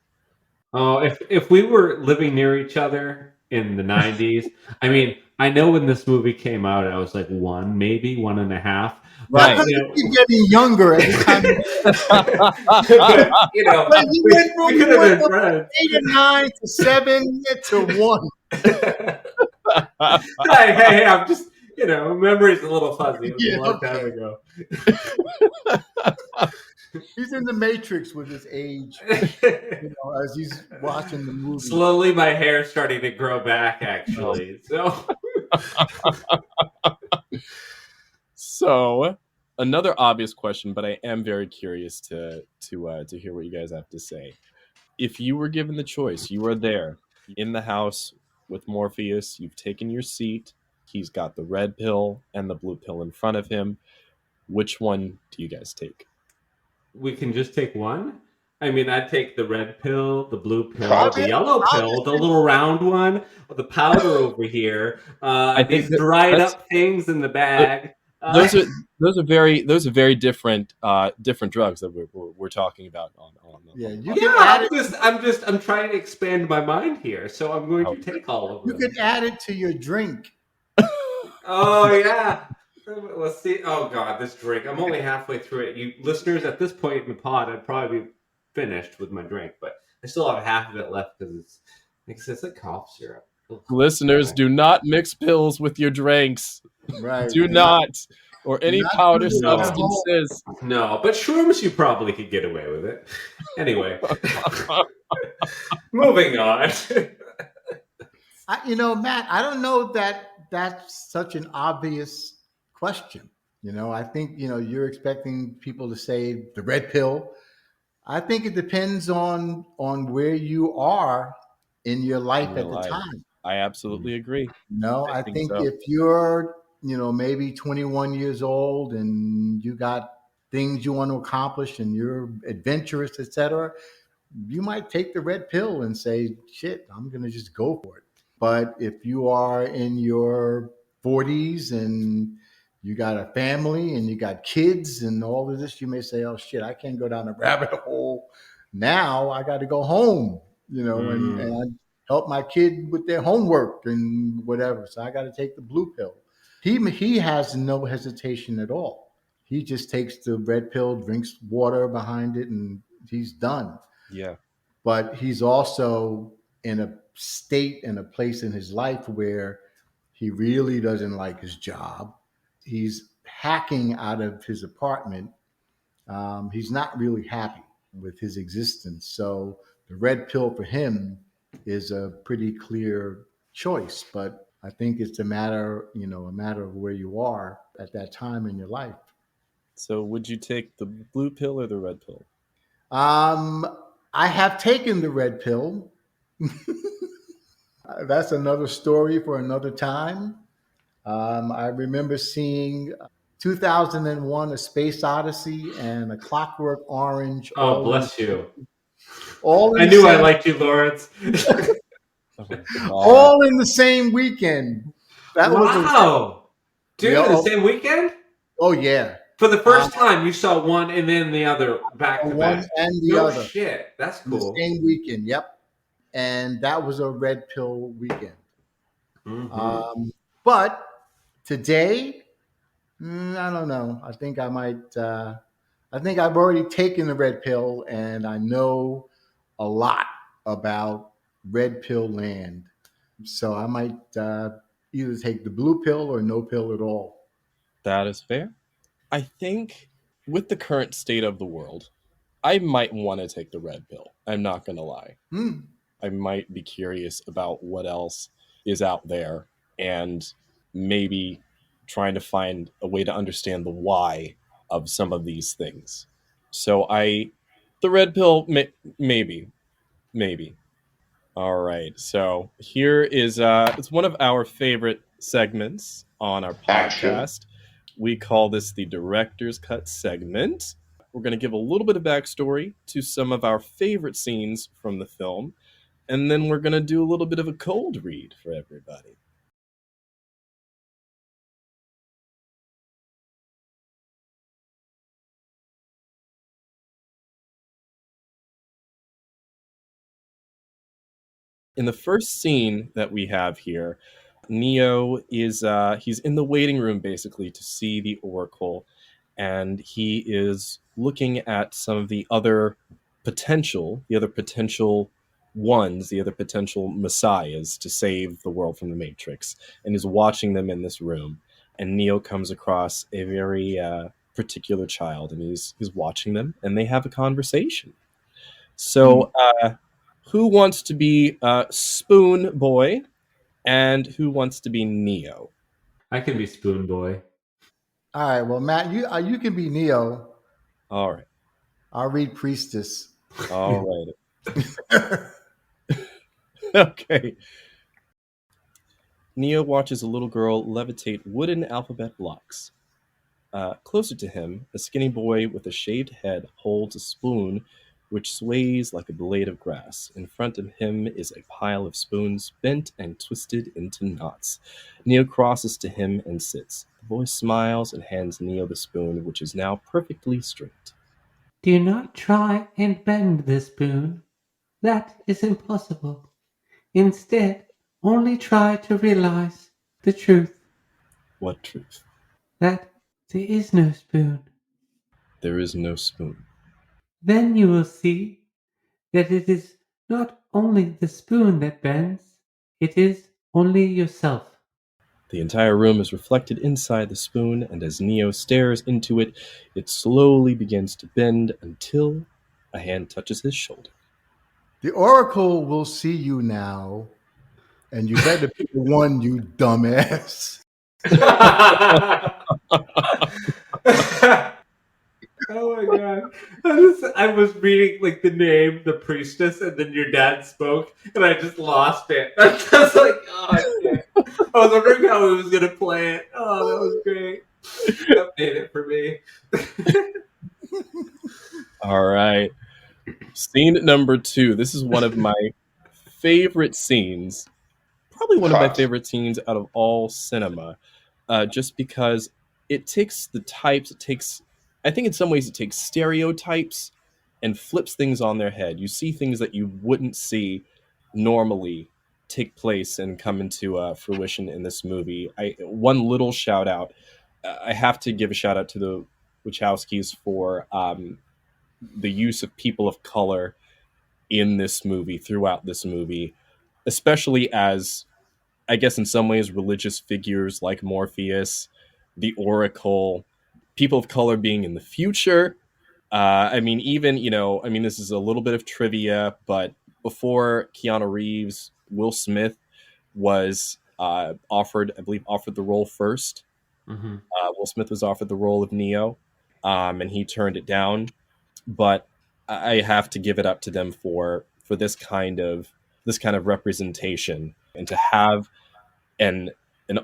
Oh, if we were living near each other in the 90s, I mean, I know when this movie came out, I was like 1.5.
Right.
But, you're getting younger every time.
But,
you went from
we could have been friends.
8 and 9 to 7 to 1.
Hey, I'm just, memory's a little fuzzy. It was a long time ago.
He's in the Matrix with his age, as he's watching the movie.
Slowly, my hair's starting to grow back, actually.
So, another obvious question, but I am very curious to hear what you guys have to say. If you were given the choice, you are there in the house with Morpheus, you've taken your seat, he's got the red pill and the blue pill in front of him. Which one do you guys take?
We can just take one? I mean, I'd take the red pill, the blue pill, the yellow pill, the little round one, or the powder over here. I think these dried up things in the bag.
Those are very different drugs that we're talking about on
I'm trying to expand my mind here, so I'm going to take all of them.
You could add it to your drink.
Oh yeah. Let's see. Oh God, this drink. I'm only halfway through it. You listeners, at this point in the pod, I'd probably be finished with my drink, but I still have half of it left because it's like cough syrup.
Listeners, do not mix pills with your drinks.
Right.
Do not. Or any powder substances.
No, but shrooms, you probably could get away with it. Anyway. Moving on.
Matt, I don't know that that's such an obvious question. I think, you're expecting people to say the red pill. I think it depends on where you are in your life at the time.
I absolutely agree.
I think so. If you're, maybe 21 years old and you got things you want to accomplish and you're adventurous, etc., you might take the red pill and say, shit, I'm going to just go for it. But if you are in your 40s and you got a family and you got kids and all of this, you may say, oh shit, I can't go down the rabbit hole. Now I got to go home, and I help my kid with their homework and whatever. So I got to take the blue pill. He has no hesitation at all. He just takes the red pill, drinks water behind it, and he's done.
Yeah.
But he's also in a state and a place in his life where he really doesn't like his job. He's hacking out of his apartment. He's not really happy with his existence. So the red pill for him is a pretty clear choice. But I think it's a matter of where you are at that time in your life.
So would you take the blue pill or the red pill?
I have taken the red pill. That's another story for another time. I remember seeing 2001: A Space Odyssey and A Clockwork Orange.
Oh, bless you.
I
knew I liked you, Lawrence.
All in the same weekend.
Wow. Dude, the same weekend?
Oh, yeah.
For the first time, you saw one and then the other back to back.
One and the other.
Shit. That's cool.
The same weekend, yep. And that was a red pill weekend. Mm-hmm. But today, I don't know. I think I might. I think I've already taken the red pill, and I know a lot about red pill land. So I might either take the blue pill or no pill at all.
That is fair. I think with the current state of the world, I might want to take the red pill. I'm not going to lie. I might be curious about what else is out there and maybe trying to find a way to understand the why of some of these things. So the red pill, maybe. All right. So here is it's one of our favorite segments on our podcast. We call this the Director's Cut segment. We're going to give a little bit of backstory to some of our favorite scenes from the film, and then we're going to do a little bit of a cold read for everybody. In the first scene that we have here, Neo is he's in the waiting room basically to see the Oracle, and he is looking at some of the other potential ones, the other potential messiahs to save the world from the Matrix, and is watching them in this room. And Neo comes across a very particular child, and he's watching them, and they have a conversation. So, who wants to be Spoon Boy, and who wants to be Neo?
I can be Spoon Boy.
All right. Well, Matt, you can be Neo.
All right.
I'll read Priestess.
All right. Okay. Neo watches a little girl levitate wooden alphabet blocks. Closer to him, a skinny boy with a shaved head holds a spoon which sways like a blade of grass. In front of him is a pile of spoons bent and twisted into knots. Neo crosses to him and sits. The boy smiles and hands Neo the spoon, which is now perfectly straight.
Do not try and bend the spoon. That is impossible. Instead, only try to realize the truth
What truth?
that there is no spoon.
There is no spoon.
Then you will see that it is not only the spoon that bends, it is only yourself.
The entire room is reflected inside the spoon, and as Neo stares into it, it slowly begins to bend until a hand touches his shoulder.
The Oracle will see you now, and you better be the one, you dumbass.
Oh my god! I was reading like the name, the priestess, and then your dad spoke, and I just lost it. I was like, oh shit! I was wondering how he was gonna play it. Oh, that was great. That made it for me.
All right. Scene number 2. This is one of my favorite scenes. Probably one of my favorite scenes out of all cinema. Just because it takes the types, I think in some ways it takes stereotypes and flips things on their head. You see things that you wouldn't see normally take place and come into fruition in this movie. One little shout out. I have to give a shout out to the Wachowskis for the use of people of color in this movie, throughout this movie, especially as, I guess in some ways, religious figures like Morpheus, the Oracle, people of color being in the future. This is a little bit of trivia, but before Keanu Reeves, Will Smith was offered the role first.
Mm-hmm.
Will Smith was offered the role of Neo, and he turned it down. But I have to give it up to them for this kind of representation, and to have an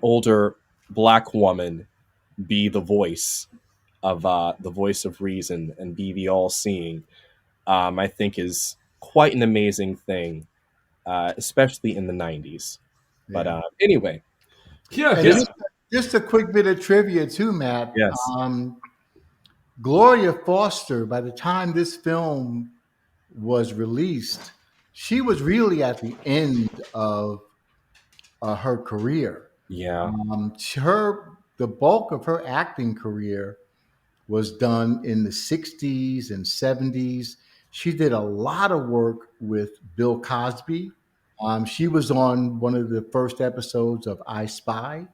older black woman be the voice of reason and be the all-seeing, I think is quite an amazing thing, especially in the 90s.
Yeah.
But anyway,
Yeah.
Just a quick bit of trivia too, Matt.
Yes.
Gloria Foster, by the time this film was released, she was really at the end of her career.
Yeah.
The bulk of her acting career was done in the 60s and 70s. She did a lot of work with Bill Cosby. She was on one of the first episodes of I Spy.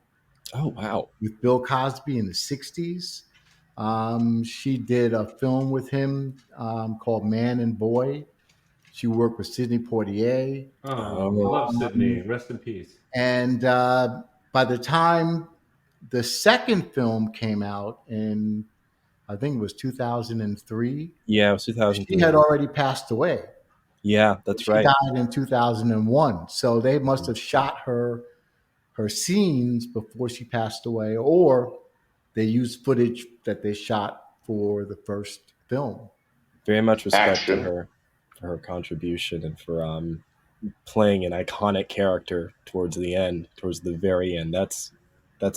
Oh, wow.
With Bill Cosby in the 60s. She did a film with him called Man and Boy. She worked with Sidney Poitier.
Oh, love Sidney. Rest in peace.
And by the time the second film came out in, I think it was 2003.
Yeah, it was 2003.
She had already passed away.
Yeah, that's
She
right.
died in 2001. So they must have shot her scenes before she passed away, or they used footage that they shot for the first film.
Very much respect to
Action.
her for her contribution and for playing an iconic character towards the very end. That's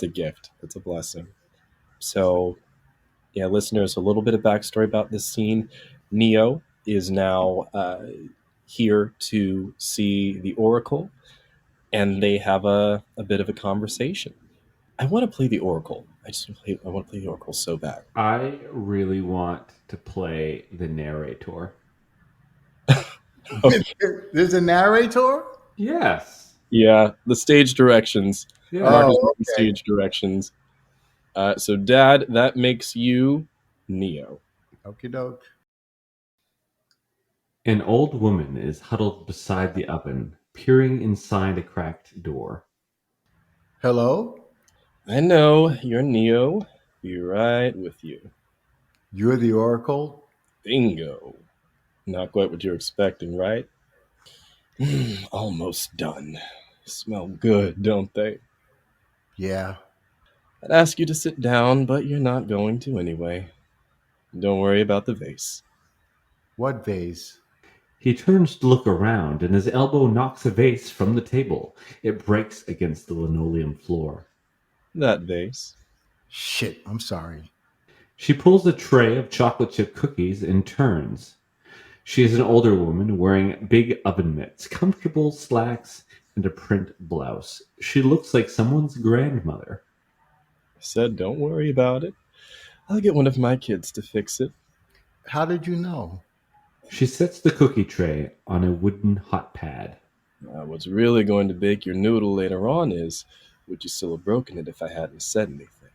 a gift. That's a blessing. So, yeah, listeners, a little bit of backstory about this scene. Neo is now here to see the Oracle, and they have a bit of a conversation. I want to play the Oracle. I want to play the Oracle so bad.
I really want to play the narrator.
There's a narrator?
Yes.
Yeah, the stage directions.
Yeah.
Marcus
Oh,
wrote the stage directions. So, Dad, that makes you Neo.
Okie doke.
An old woman is huddled beside the oven, peering inside a cracked door.
Hello?
I know, you're Neo. Be right with you.
You're the Oracle?
Bingo. Not quite what you're expecting, right? Almost done. Smell good, don't they?
Yeah.
I'd ask you to sit down, but you're not going to anyway. Don't worry about the vase.
What vase?
He turns to look around, and his elbow knocks a vase from the table. It breaks against the linoleum floor.
That vase.
Shit, I'm sorry.
She pulls a tray of chocolate chip cookies and turns. She is an older woman wearing big oven mitts, comfortable slacks, and a print blouse. She looks like someone's grandmother.
I said, don't worry about it. I'll get one of my kids to fix it.
How did you know?
She sets the cookie tray on a wooden hot pad.
What's really going to bake your noodle later on is, would you still have broken it if I hadn't said anything?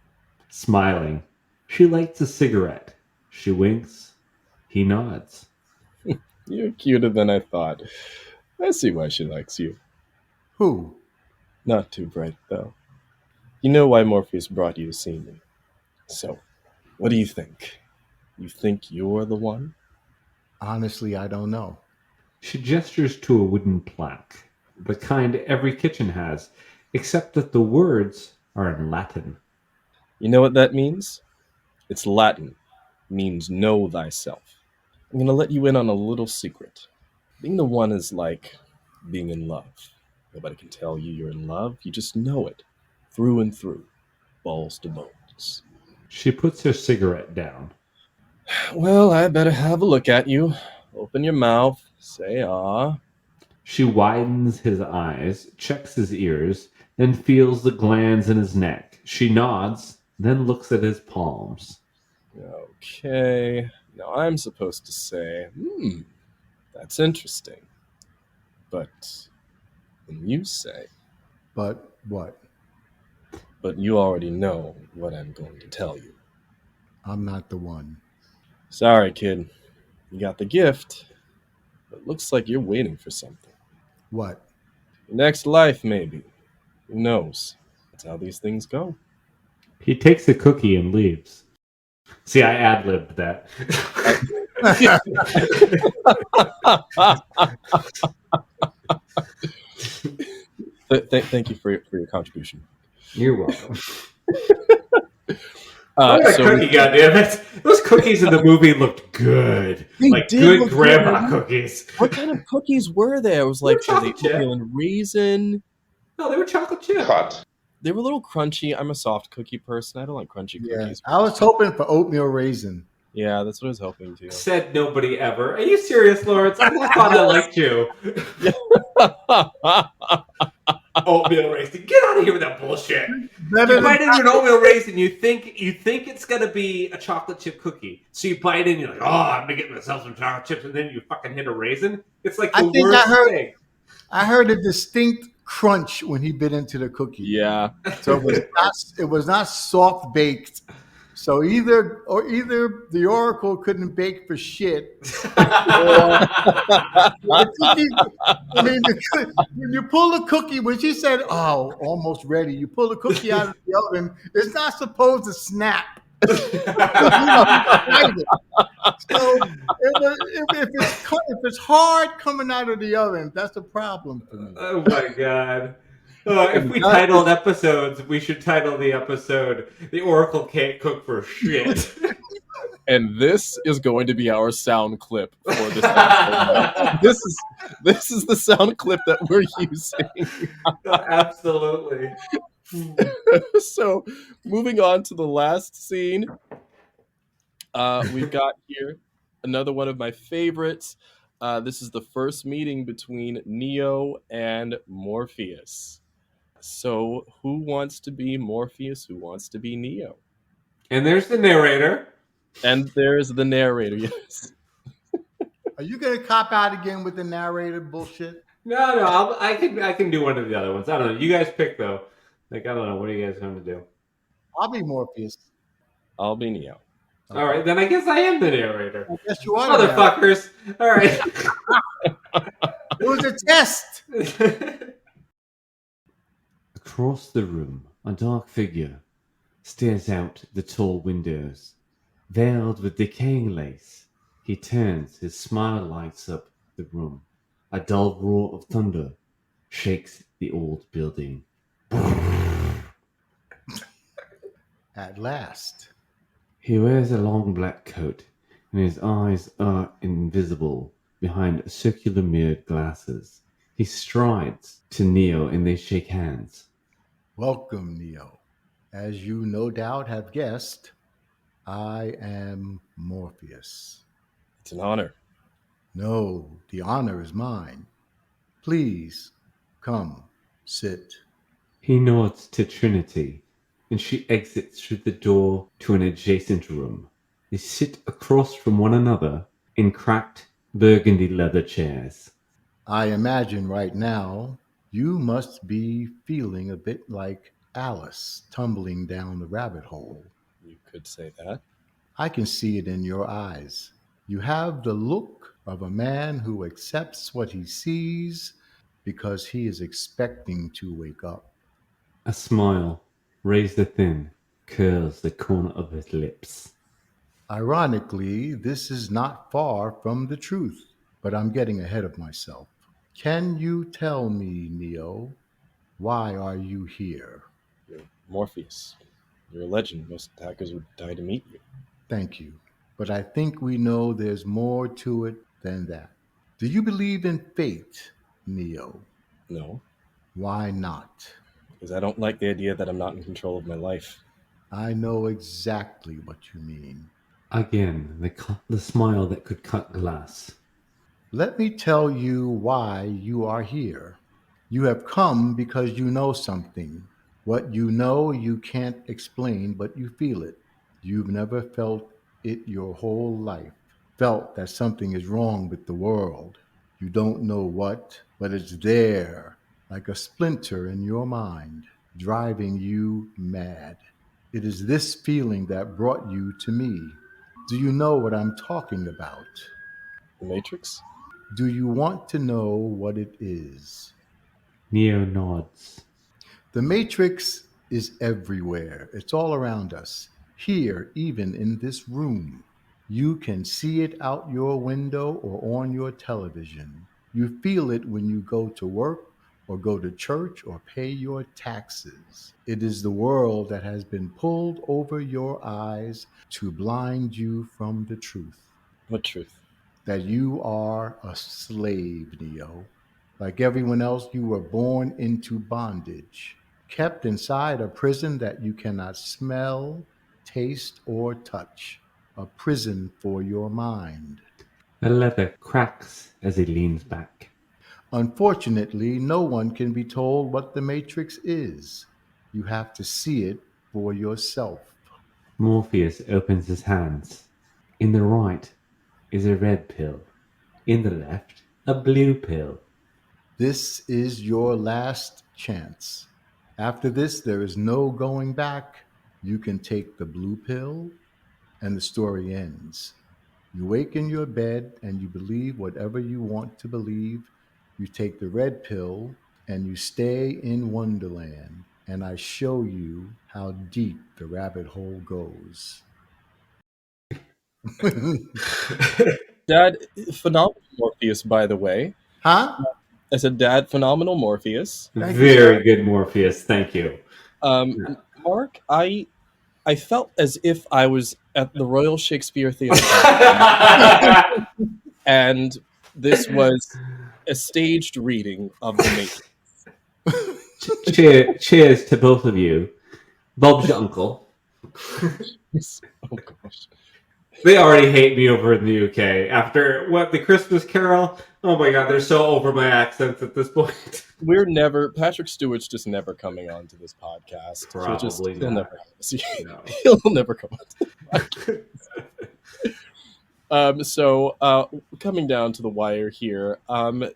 Smiling, she lights a cigarette. She winks. He nods.
You're cuter than I thought. I see why she likes you.
Who?
Not too bright, though. You know why Morpheus brought you to see me. So, what do you think? You think you're the one?
Honestly, I don't know.
She gestures to a wooden plaque, the kind every kitchen has, except that the words are in Latin.
You know what that means? It's Latin. It means know thyself. I'm going to let you in on a little secret. Being the one is like being in love. Nobody can tell you you're in love. You just know it. Through and through. Balls to bones.
She puts her cigarette down.
Well, I better have a look at you. Open your mouth. Say ah.
She widens his eyes, checks his ears, then feels the glands in his neck. She nods, then looks at his palms.
Okay. Now I'm supposed to say, that's interesting. But when you say,
But what?
but you already know what I'm going to tell you.
I'm not the one.
Sorry, kid. You got the gift, but looks like you're waiting for something.
What?
Your next life, maybe. Who knows? That's how these things go.
He takes a cookie and leaves. See, I ad-libbed that.
Thank you for your contribution.
You're welcome.
So
Cookie, goddammit. Those cookies in the movie looked good.
They
Like
did
good
look
grandma
good.
cookies.
what kind of cookies were there? It was like
They were chocolate chip.
oatmeal and raisin.
No, they were chocolate chip.
Cut.
They were a little crunchy. I'm a soft cookie person. I don't like crunchy
Yeah,
cookies.
I was hoping for oatmeal raisin.
Yeah, that's what I was hoping to.
Said nobody ever. Are you serious, Lawrence? I thought I liked you. Oatmeal raisin. Get out of here with that bullshit.
Better
You
than
bite into an oatmeal raisin, you think it's gonna be a chocolate chip cookie. So you bite in, you're like, oh, I'm gonna get myself some chocolate chips, and then you fucking hit a raisin. It's like the
I think
worst thing.
I heard a distinct crunch when he bit into the cookie.
Yeah.
So it was not soft baked. So either the Oracle couldn't bake for shit. When you pull the cookie, when she said, "Oh, almost ready," you pull the cookie out of the oven. It's not supposed to snap. So if it's hard coming out of the oven, that's a problem for me.
Oh my god. If we
that
titled episodes, we should title the episode "The Oracle Can't Cook for Shit."
And this is going to be our sound clip for this episode. This is the sound clip that we're using.
Absolutely.
So, moving on to the last scene, we've got here another one of my favorites. This is the first meeting between Neo and Morpheus. So, who wants to be Morpheus? Who wants to be Neo?
And there's the narrator.
And there's the narrator, yes.
Are you gonna cop out again with the narrator bullshit?
No, I can do one of the other ones. I don't know. You guys pick though. Like I don't know. What are you guys going to do?
I'll be Morpheus.
I'll be Neo.
All right, then I guess I am the narrator.
I guess you are.
Motherfuckers. All right.
It was a test.
Across the room, a dark figure stares out the tall windows. Veiled with decaying lace, he turns, his smile lights up the room. A dull roar of thunder shakes the old building.
At last.
He wears a long black coat, and his eyes are invisible behind circular mirrored glasses. He strides to Neo and they shake hands.
Welcome, Neo. As you no doubt have guessed, I am Morpheus.
It's an honor.
No, the honor is mine. Please, come, sit.
He nods to Trinity, and she exits through the door to an adjacent room. They sit across from one another in cracked burgundy leather chairs.
I imagine right now you must be feeling a bit like Alice tumbling down the rabbit hole.
You could say that.
I can see it in your eyes. You have the look of a man who accepts what he sees because he is expecting to wake up.
A smile, razor thin, curls the corner of his lips.
Ironically, this is not far from the truth, but I'm getting ahead of myself. Can you tell me, Neo, why are you here?
You're Morpheus. You're a legend. Most attackers would die to meet you.
Thank you. But I think we know there's more to it than that. Do you believe in fate, Neo?
No,
Why not?
because I don't like the idea that I'm not in control of my life.
I know exactly what you mean.
Again, the smile that could cut glass.
Let me tell you why you are here. You have come because you know something. What you know you can't explain, but you feel it. You've never felt it your whole life. Felt that something is wrong with the world. You don't know what, but it's there, like a splinter in your mind, driving you mad. It is this feeling that brought you to me. Do you know what I'm talking about?
The Matrix?
Do you want to know what it is?
Neo nods.
The Matrix is everywhere. It's all around us. Here, even in this room. You can see it out your window or on your television. You feel it when you go to work or go to church or pay your taxes. It is the world that has been pulled over your eyes to blind you from the truth.
What truth?
That you are a slave, Neo. Like everyone else, you were born into bondage, kept inside a prison that you cannot smell, taste, or touch. A prison for your mind.
The leather cracks as he leans back.
Unfortunately, no one can be told what the Matrix is. You have to see it for yourself.
Morpheus opens his hands. In the right is a red pill. In the left, a blue pill.
This is your last chance. After this, there is no going back. You can take the blue pill, and the story ends. You wake in your bed and you believe whatever you want to believe. You take the red pill and you stay in Wonderland, and I show you how deep the rabbit hole goes.
Dad, phenomenal Morpheus, by the way.
Huh?
I said, Dad, phenomenal Morpheus.
Thank you,
Very good, Morpheus. Thank you.
Mark, I felt as if I was at the Royal Shakespeare Theatre, and this was a staged reading of The Matrix.
Cheers to both of you. Bob's your uncle.
Oh gosh.
They already hate me over in the UK. After the Christmas Carol? Oh my god, they're so over my accents at this point.
Patrick Stewart's just never coming on to this podcast.
Probably
he'll
not.
never have us.
No.
He'll never come on to the podcast. So coming down to the wire here,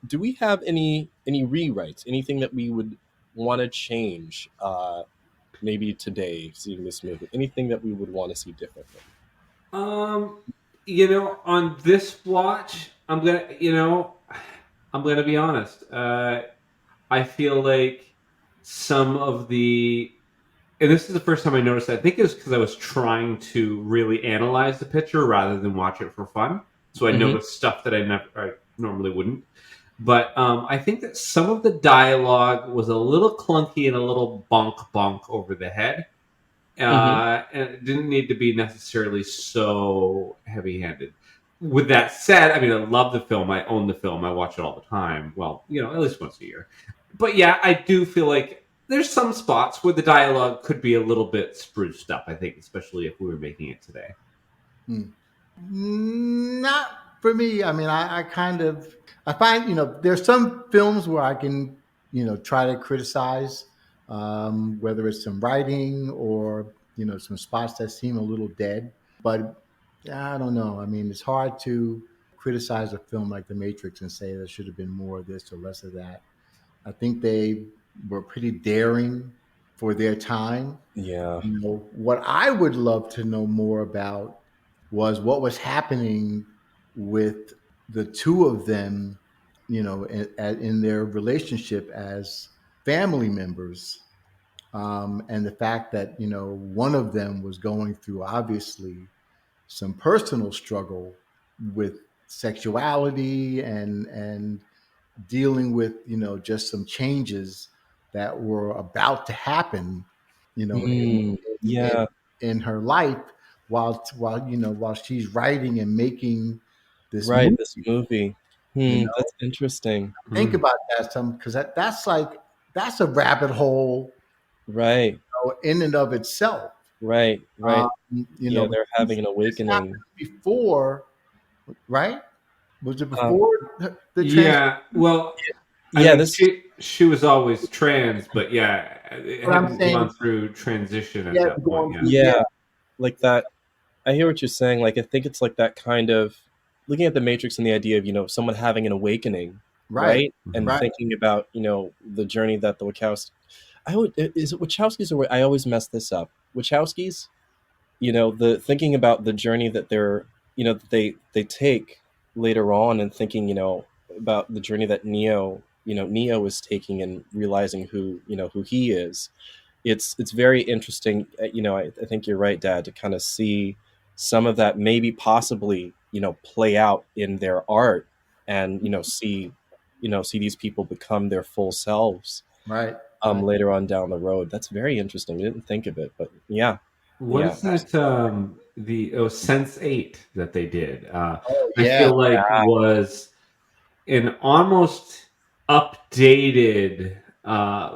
do we have any rewrites? Anything that we would want to change maybe today, seeing this movie? Anything that we would want to see differently?
On this watch, I'm gonna be honest. I feel like some of the, and this is the first time I noticed that. I think it was because I was trying to really analyze the picture rather than watch it for fun. So I noticed stuff that I normally wouldn't. But I think that some of the dialogue was a little clunky and a little bonk over the head. And it didn't need to be necessarily so heavy-handed. With that said, I mean, I love the film. I own the film. I watch it all the time. Well, at least once a year. But yeah, I do feel like there's some spots where the dialogue could be a little bit spruced up, I think, especially if we were making it today.
Not for me. I mean, I find, there's some films where I can, try to criticize, whether it's some writing or, some spots that seem a little dead. But I don't know. I mean, it's hard to criticize a film like The Matrix and say there should have been more of this or less of that. I think they were pretty daring for their time.
Yeah.
What I would love to know more about was what was happening with the two of them, in their relationship as family members. And the fact that, one of them was going through, obviously, some personal struggle with sexuality and dealing with, just some changes that were about to happen, in her life while she's writing and making this movie.
This movie. That's interesting.
Think about that because that's a rabbit hole,
right?
In and of itself,
right. They're having an awakening
before, right? Was it before the trans?
Yeah, well, she was always trans, but it hadn't gone through transition at that point.
Like that. I hear what you're saying. Like, I think it's like that kind of looking at the Matrix and the idea of, someone having an awakening, right? And thinking about, the journey that the Wachowskis. Is it Wachowskis or I always mess this up? Wachowskis, the thinking about the journey that they're, that they take later on, and thinking, about the journey that Neo is taking and realizing who he is. It's very interesting. I think you're right, Dad, to kind of see some of that maybe possibly, play out in their art, and, see these people become their full selves.
Right.
Later on down the road. That's very interesting. I didn't think of it, but yeah.
Was that the Sense8 that they did? I feel like was an almost updated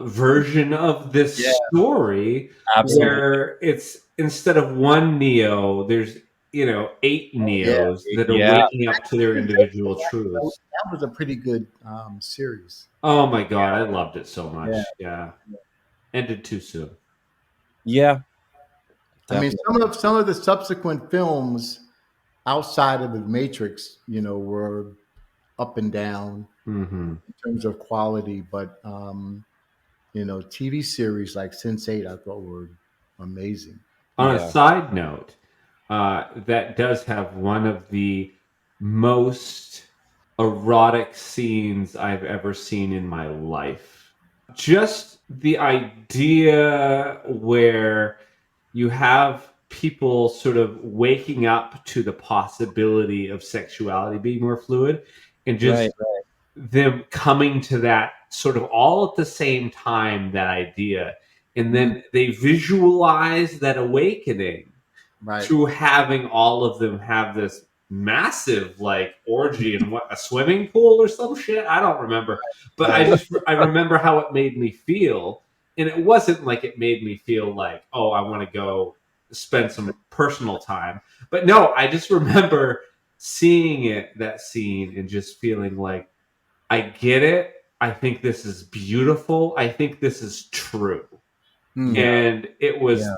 version of this story.
Absolutely.
Where it's instead of one Neo, there's 8 Neos that are waking up to their individual truths.
That was a pretty good series.
Oh my god, I loved it so much. Yeah. Ended too soon.
Yeah.
Definitely. I mean, some of the subsequent films outside of The Matrix, were up and down in terms of quality, but TV series like Sense8 I thought were amazing.
On a side note, that does have one of the most erotic scenes I've ever seen in my life. Just the idea where you have people sort of waking up to the possibility of sexuality being more fluid, and just them coming to that sort of all at the same time, that idea. And then they visualize that awakening through having all of them have this massive like orgy in a swimming pool or some shit. I don't remember, but I remember how it made me feel. And it wasn't like it made me feel like, oh, I want to go spend some personal time. But no, I just remember seeing that scene, and just feeling like, I get it. I think this is beautiful. I think this is true. And it was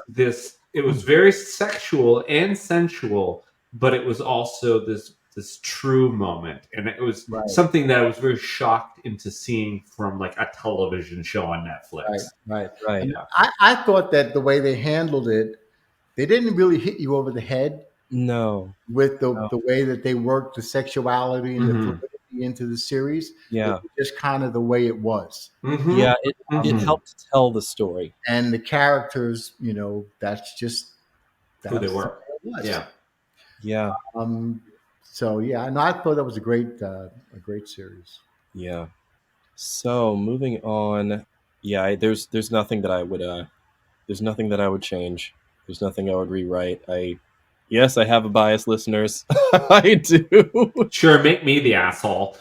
it was very sexual and sensual, but it was also this true moment. And it was something that I was very shocked into seeing from like a television show on Netflix.
Right. I thought that the way they handled it, they didn't really hit you over the head.
No.
With the way that they worked the sexuality and the fluidity into the series.
Yeah.
It was just kind of the way it was.
Yeah, it helped tell the story.
And the characters, that's
who they were.
Yeah.
So I thought that was a great series.
Yeah. So moving on, there's nothing that I would change. There's nothing I would rewrite. Yes, I have a bias, listeners. I do.
Sure, make me the asshole.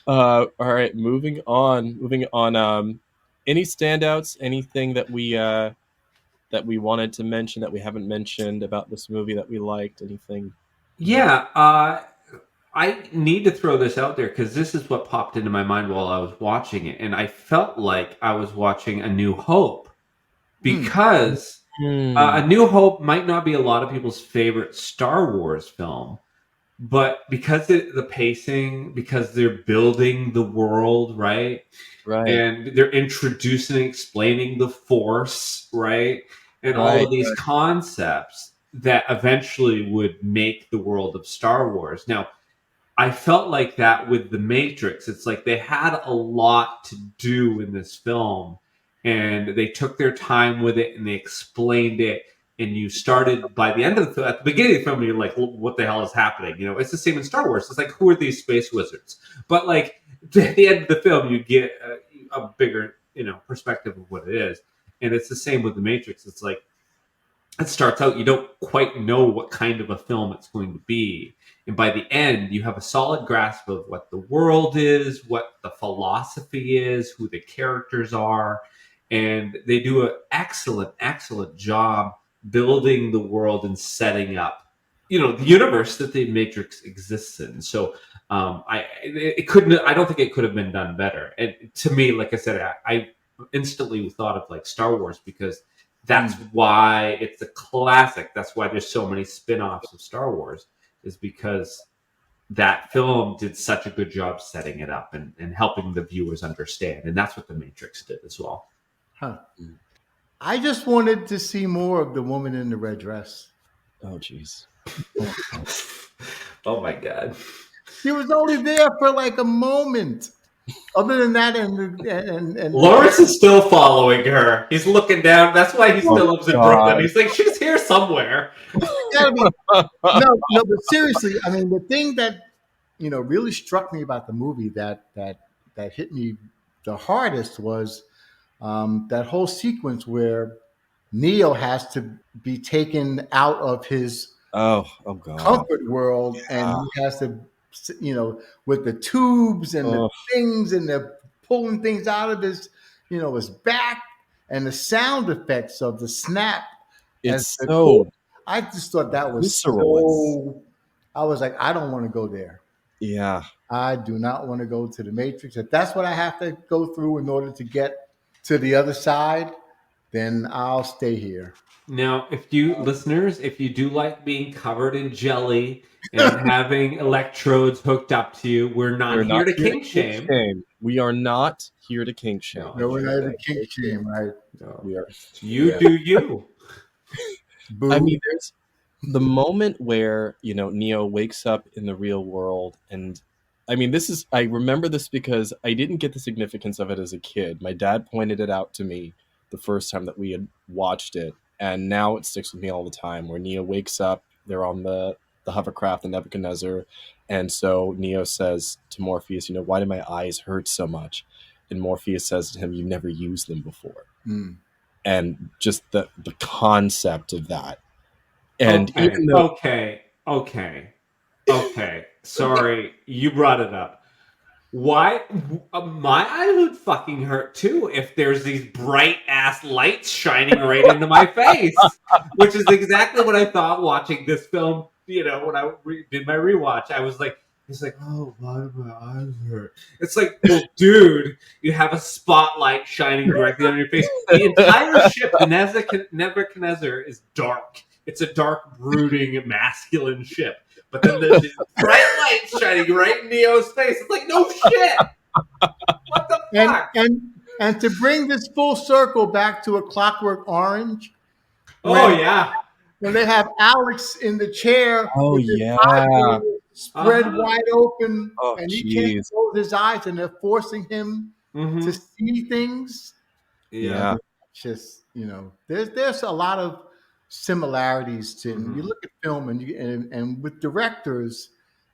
All right, moving on. Any standouts? Anything that we wanted to mention that we haven't mentioned about this movie that we liked? Anything?
Yeah, I need to throw this out there because this is what popped into my mind while I was watching it, and I felt like I was watching A New Hope, because A New Hope might not be a lot of people's favorite Star Wars film, but because the pacing, because they're building the world, right, and they're introducing, explaining the Force, right, and all of these concepts that eventually would make the world of Star Wars. Now, I felt like that with The Matrix. It's like they had a lot to do in this film, and they took their time with it, and they explained it. And you started, by the end of the film, at the beginning of the film, you're like, what the hell is happening? It's the same in Star Wars. It's like, who are these space wizards? But like at the end of the film, you get a bigger, perspective of what it is. And it's the same with The Matrix. It's like, it starts out, you don't quite know what kind of a film it's going to be. And by the end, you have a solid grasp of what the world is, what the philosophy is, who the characters are. And they do an excellent, excellent job building the world and setting up, the universe that the Matrix exists in. So I don't think it could have been done better. And to me, like I said, I instantly thought of like Star Wars, because that's why it's a classic. That's why there's so many spin-offs of Star Wars, is because that film did such a good job setting it up and helping the viewers understand. And that's what The Matrix did as well.
Huh. I just wanted to see more of the woman in the red dress.
Oh, jeez.
Oh, my God.
She was only there for like a moment. Other than that, and
Lawrence is still following her. He's looking down. That's why he still lives in Brooklyn. He's like, she's here somewhere.
No, but seriously, I mean, the thing that really struck me about the movie that hit me the hardest was that whole sequence where Neo has to be taken out of his comfort world, and he has to, with the tubes and the things, and they're pulling things out of his, his back, and the sound effects of the snap. I just thought that was so. I was like, I don't want to go there.
Yeah,
I do not want to go to the Matrix. If that's what I have to go through in order to get to the other side, then I'll stay here.
Now, if you do like being covered in jelly and having electrodes hooked up to you, we're not here to kink shame.
We are not here to kink shame.
No, we're not here to kink shame, right?
No. We are.
You do you.
I mean, there's the moment where, Neo wakes up in the real world. And I mean, I remember this because I didn't get the significance of it as a kid. My dad pointed it out to me the first time that we had watched it, and now it sticks with me all the time. Where Neo wakes up, they're on the hovercraft, the Nebuchadnezzar, and so Neo says to Morpheus, why do my eyes hurt so much? And Morpheus says to him, "You've never used them before." And just the concept of that. And
okay,
even though
okay. Sorry, you brought it up. Why? My eye would fucking hurt too if there's these bright ass lights shining right into my face, which is exactly what I thought watching this film. When I did my rewatch, I was like, "It's like, oh, why do my eyes hurt?" It's like, well, dude, you have a spotlight shining directly on your face. The entire ship, the Nebuchadnezzar, is dark. It's a dark, brooding, masculine ship. But then there's these bright lights shining right in Neo's face. It's like, no shit. What the fuck?
And to bring this full circle back to A Clockwork Orange.
Yeah.
When they have Alex in the chair.
Oh,
with his
yeah.
eyes spread wide open.
Oh,
and he can't close his eyes, and they're forcing him to see things.
Yeah.
Just, there's a lot of similarities to you look at film and with directors,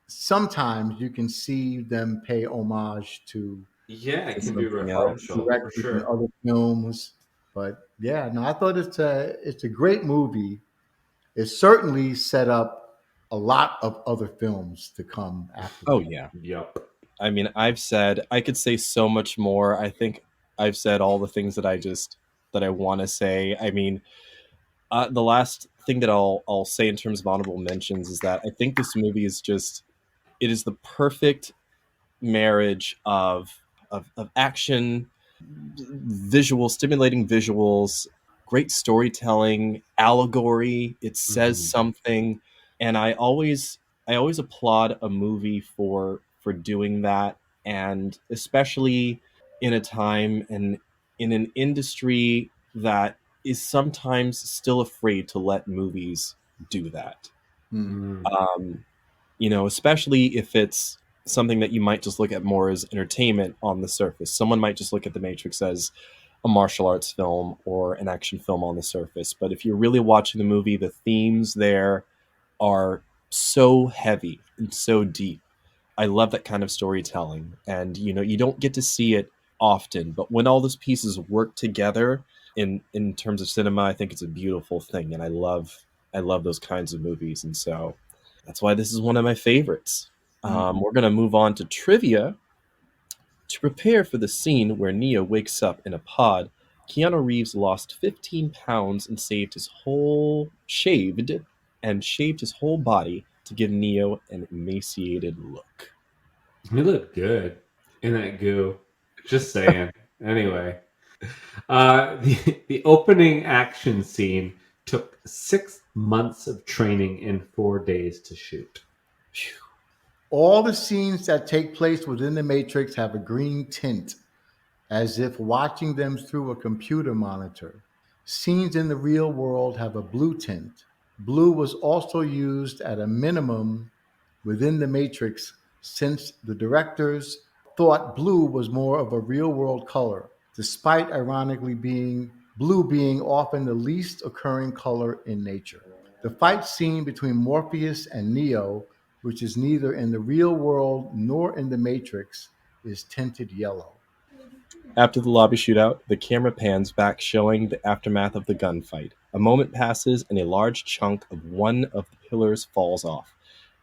sometimes you can see them pay homage to
it can be referential for sure.
in other films. But I thought it's a great movie. It certainly set up a lot of other films to come after.
Oh yeah.
Yep.
I mean, I could say so much more. I think I've said all the things that I want to say. I mean, the last thing that I'll say in terms of honorable mentions is that I think this movie is it is the perfect marriage of action, stimulating visuals, great storytelling, allegory. It says something, and I always applaud a movie for doing that, and especially in a time and in an industry that is sometimes still afraid to let movies do that. Especially if it's something that you might just look at more as entertainment on the surface. Someone might just look at The Matrix as a martial arts film or an action film on the surface. But if you're really watching the movie, the themes there are so heavy and so deep. I love that kind of storytelling. And, you don't get to see it often, but when all those pieces work together in terms of cinema, I think it's a beautiful thing. And I love those kinds of movies. And so that's why this is one of my favorites. We're going to move on to trivia. To prepare for the scene where Neo wakes up in a pod, Keanu Reeves lost 15 pounds and shaved his whole body to give Neo an emaciated look.
He looked good in that goo. Just saying. Anyway, the opening action scene took 6 months of training in 4 days to shoot.
All the scenes that take place within the Matrix have a green tint, as if watching them through a computer monitor. Scenes in the real world have a blue tint. Blue was also used at a minimum within the Matrix, since the directors thought blue was more of a real-world color, despite ironically blue being often the least occurring color in nature. The fight scene between Morpheus and Neo, which is neither in the real world nor in the Matrix, is tinted yellow.
After the lobby shootout, the camera pans back, showing the aftermath of the gunfight. A moment passes and a large chunk of one of the pillars falls off.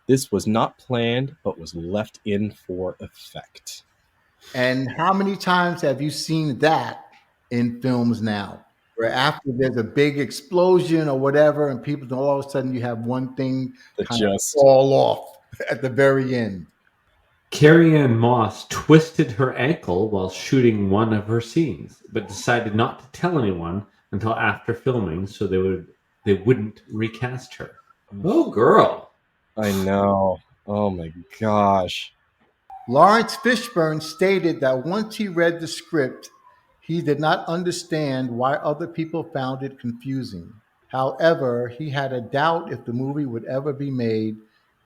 This was not planned, but was left in for effect.
And how many times have you seen that in films now? Where after there's a big explosion or whatever, and people, all of a sudden you have one thing
that
kind of fall off at the very end.
Carrie-Anne Moss twisted her ankle while shooting one of her scenes, but decided not to tell anyone until after filming, so they wouldn't recast her. Oh, girl.
I know. Oh my gosh.
Lawrence Fishburne stated that once he read the script, he did not understand why other people found it confusing. However, he had a doubt if the movie would ever be made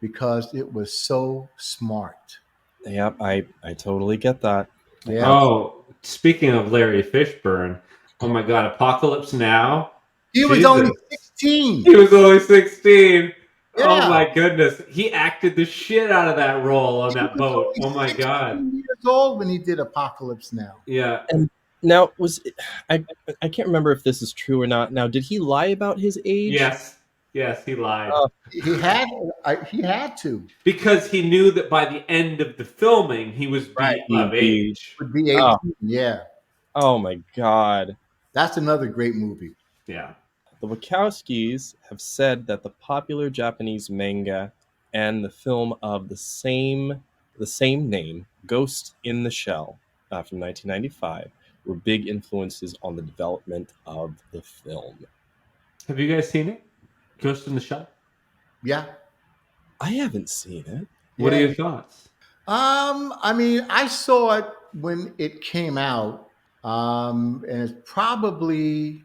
because it was so smart.
Yep, I totally get that.
Yeah.
Oh, speaking of Larry Fishburne,
Oh my God, Apocalypse Now.
He was
Jesus.
only 16.
He was only 16.
Yeah.
Oh my goodness. He acted the shit out of that role on
He
that
was
boat.
only
Oh my
16
God.
years old when he did Apocalypse Now.
Yeah.
And now I can't remember if this is true or not. Now, did he lie about his age?
Yes. Yes, he lied.
He had to.
Because he knew that by the end of the filming, he was
Right.
of age.
Would be 18.
Oh.
Yeah.
Oh my God.
That's another great movie.
Yeah.
The Wachowskis have said that the popular Japanese manga and the film of the same name, Ghost in the Shell, from 1995, were big influences on the development of the film.
Have you guys seen it? Ghost in the Shell?
Yeah.
I haven't seen it.
What are
Yeah.
your thoughts?
I mean, I saw it when it came out, and it's probably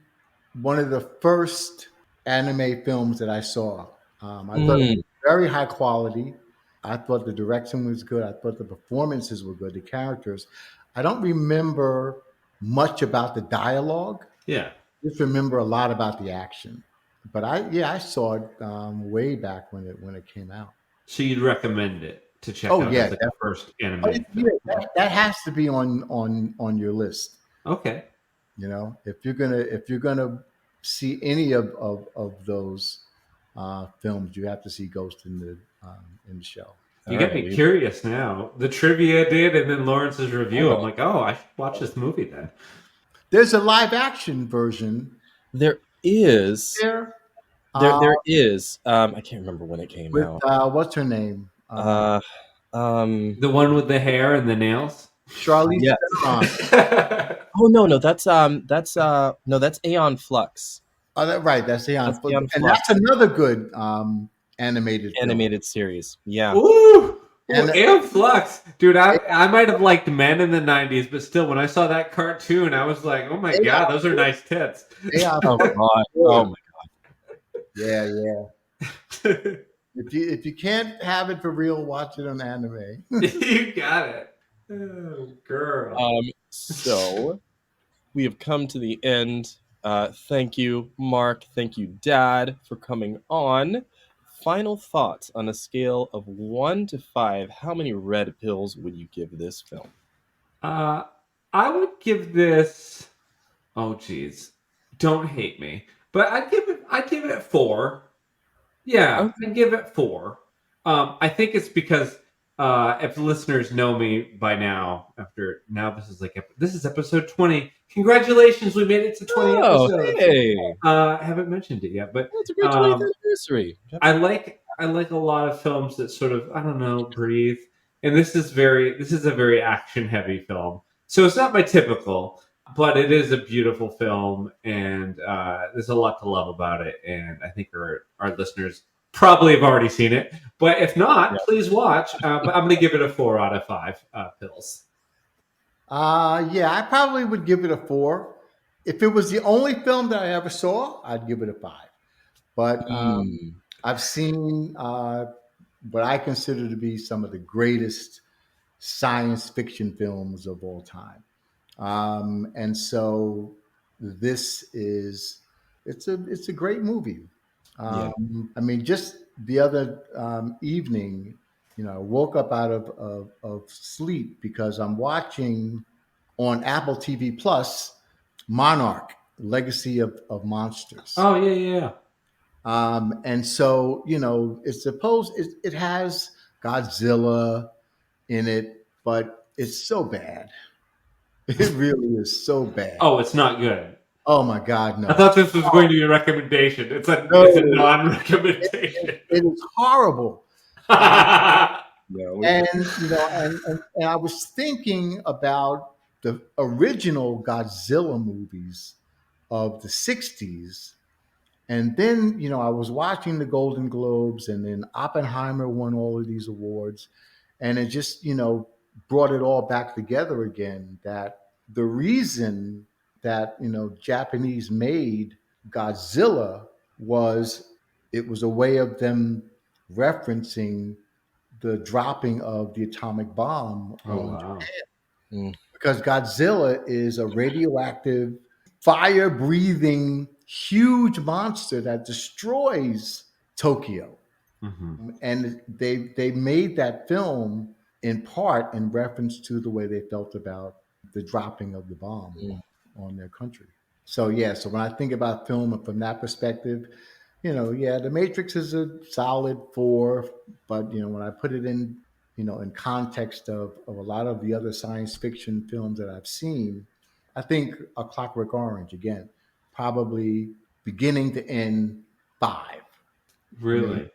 one of the first anime films that I saw. I thought it was very high quality. I thought the direction was good. I thought the performances were good, the characters. I don't remember much about the dialogue.
Yeah.
Just remember a lot about the action. But I saw it way back when it came out.
So you'd recommend it to check
Oh,
out
yeah,
as like the first anime
Oh,
film?
yeah, that has to be on your list.
Okay.
You know, if you're gonna see any of those films, you have to see Ghost in the Shell.
You get me curious now. The trivia did, and then Lawrence's review.
Oh.
I'm like, oh, I should watch this movie then.
There's a live action version.
There is.
There
is. I can't remember when it came
with
out.
what's her name?
The
one with the hair and the nails.
Charlize Theron.
Oh no, that's Aeon Flux.
Oh, that's Aeon
That's
Flux.
Aeon
And
Flux.
that's another good animated
Series. Yeah.
Woo!
And-
And Flux, dude. I might have liked Men in the '90s, but still, when I saw that cartoon, I was like, oh my God, those are nice tits.
Aeon
Oh
Flux.
God. Oh my
Yeah. If you can't have it for real, watch it on anime.
You got it. Oh, girl.
So we have come to the end. Thank you, Mark. Thank you, Dad, for coming on. Final thoughts on a scale of 1 to 5. How many red pills would you give this film?
I would give this. Oh, geez, don't hate me, but I'd give it 4. Yeah,
Okay.
I'd give it 4. I think it's because if the listeners know me by now, this is episode 20. Congratulations, we made it to 20 episodes.
Hey,
I haven't mentioned it yet, but
that's a great 20th anniversary.
I like a lot of films that sort of, I don't know, breathe. And this is a very action heavy film. So it's not my typical, but it is a beautiful film, and there's a lot to love about it. And I think our listeners probably have already seen it, but if not, please watch. But I'm going to give it a 4 out of 5 pills.
Yeah, I probably would give it a 4. If it was the only film that I ever saw, I'd give it a 5. But I've seen what I consider to be some of the greatest science fiction films of all time. And so this is it's a great movie. I mean, just the other evening, I woke up out of sleep because I'm watching on Apple TV Plus Monarch: Legacy of Monsters.
Oh yeah.
And so, it's supposed it has Godzilla in it, but it's so bad. It really is so bad.
Oh, it's not good.
Oh my God, no.
I thought this was going to be a recommendation. It's a non-recommendation.
It is horrible.
Yeah,
And and I was thinking about the original Godzilla movies of the 60s. And then, I was watching the Golden Globes, and then Oppenheimer won all of these awards. And it just, brought it all back together again, that the reason that, Japanese made Godzilla was it was a way of them referencing the dropping of the atomic bomb on Japan. Because Godzilla is a radioactive fire-breathing, huge monster that destroys Tokyo.
Mm-hmm.
And they made that film in part in reference to the way they felt about the dropping of the bomb on their country. So yeah, so when I think about film from that perspective, The Matrix is a solid 4, but when I put it in, in context of a lot of the other science fiction films that I've seen, I think A Clockwork Orange, again, probably beginning to end 5.
Really?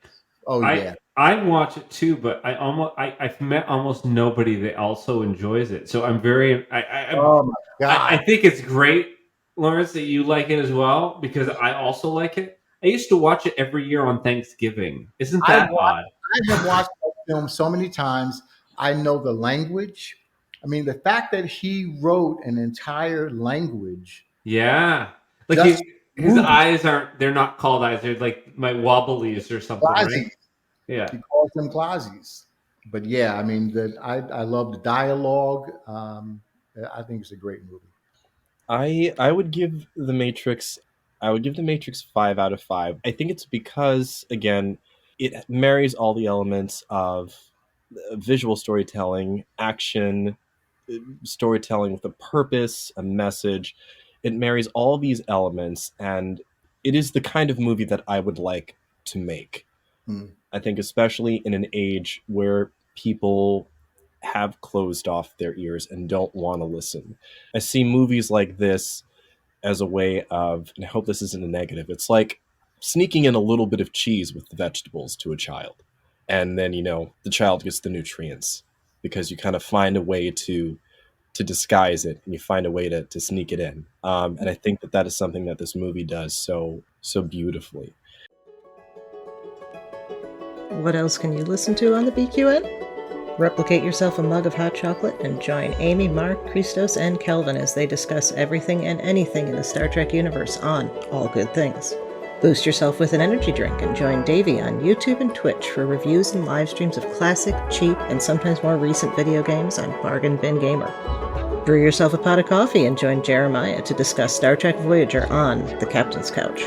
Oh yeah.
I watch it too, but I've met almost nobody that also enjoys it. So I'm very
Oh my God.
I think it's great, Lawrence, that you like it as well, because I also like it. I used to watch it every year on Thanksgiving. Isn't that odd?
I have watched that film so many times. I know the language. I mean, the fact that he wrote an entire language.
Yeah. Like
Just
his
movies.
eyes they're not called eyes. They're like my wobblies or something, right?
Glazzies.
Yeah.
He calls them glazzies. But yeah, I mean, I love the dialogue. I think it's a great movie.
I would give The Matrix 5 out of 5. I think it's because, again, it marries all the elements of visual storytelling, action, storytelling with a purpose, a message. It marries all these elements, and it is the kind of movie that I would like to make. I think especially in an age where people have closed off their ears and don't want to listen. I see movies like this as a way of, and I hope this isn't a negative, it's like sneaking in a little bit of cheese with the vegetables to a child. And then, the child gets the nutrients because you kind of find a way to disguise it and you find a way to sneak it in. And I think that is something that this movie does so beautifully.
What else can you listen to on the BQN? Replicate yourself a mug of hot chocolate and join Amy, Mark, Christos, and Kelvin as they discuss everything and anything in the Star Trek universe on All Good Things. Boost yourself with an energy drink and join Davey on YouTube and Twitch for reviews and live streams of classic, cheap, and sometimes more recent video games on Bargain Bin Gamer. Brew yourself a pot of coffee and join Jeremiah to discuss Star Trek Voyager on The Captain's Couch.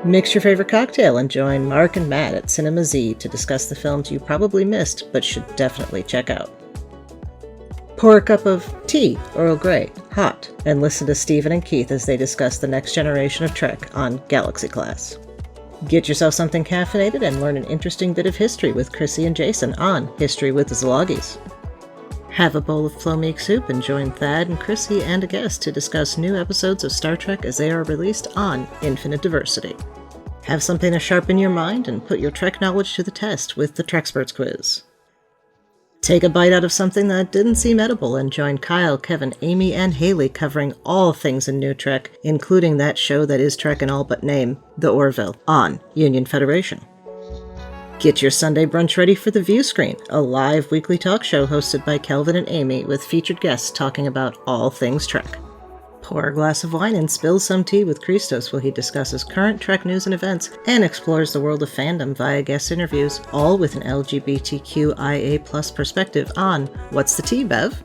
Mix your favorite cocktail and join Mark and Matt at Cinema Z to discuss the films you probably missed but should definitely check out. Pour a cup of tea, Earl Grey, hot, and listen to Stephen and Keith as they discuss the next generation of Trek on Galaxy Class. Get yourself something caffeinated and learn an interesting bit of history with Chrissy and Jason on History with the Szilagys. Have a bowl of Flo-Meek soup and join Thad and Chrissy and a guest to discuss new episodes of Star Trek as they are released on Infinite Diversity. Have something to sharpen your mind and put your Trek knowledge to the test with the Treksperts quiz. Take a bite out of something that didn't seem edible and join Kyle, Kevin, Amy, and Haley covering all things in New Trek, including that show that is Trek in all but name, The Orville, on Union Federation. Get your Sunday brunch ready for The View Screen, a live weekly talk show hosted by Kelvin and Amy with featured guests talking about all things Trek. Pour a glass of wine and spill some tea with Christos while he discusses current Trek news and events and explores the world of fandom via guest interviews, all with an LGBTQIA+ perspective on What's the Tea, Bev?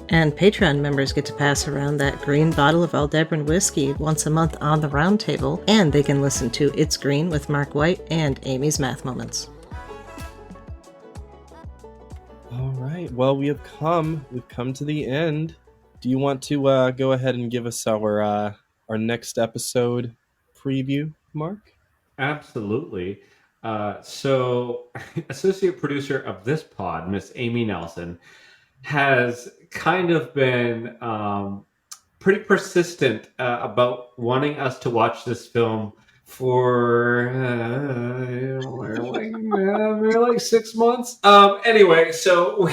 And Patreon members get to pass around that green bottle of Aldebaran whiskey once a month on the round table, and they can listen to It's Green with Mark White and Amy's Math Moments.
All right. Well, we've come to the end. Do you want to go ahead and give us our next episode preview, Mark?
Absolutely. So, associate producer of this pod, Miss Amy Nelson, has kind of been pretty persistent about wanting us to watch this film for like 6 months. Anyway, so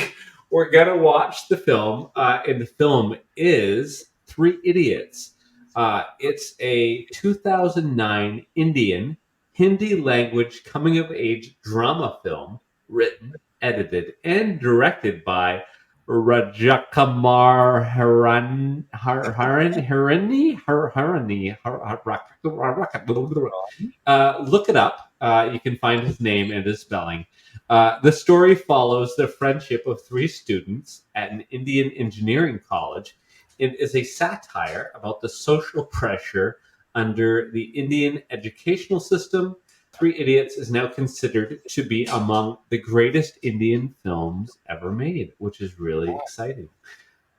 we're gonna watch the film, and the film is Three Idiots. It's a 2009 Indian Hindi language coming of age drama film written, edited, and directed by Rajakumar look it up. You can find his name and his spelling. The story follows the friendship of three students at an Indian engineering college It is a satire about the social pressure under the Indian educational system. Three Idiots is now considered to be among the greatest Indian films ever made, which is really exciting.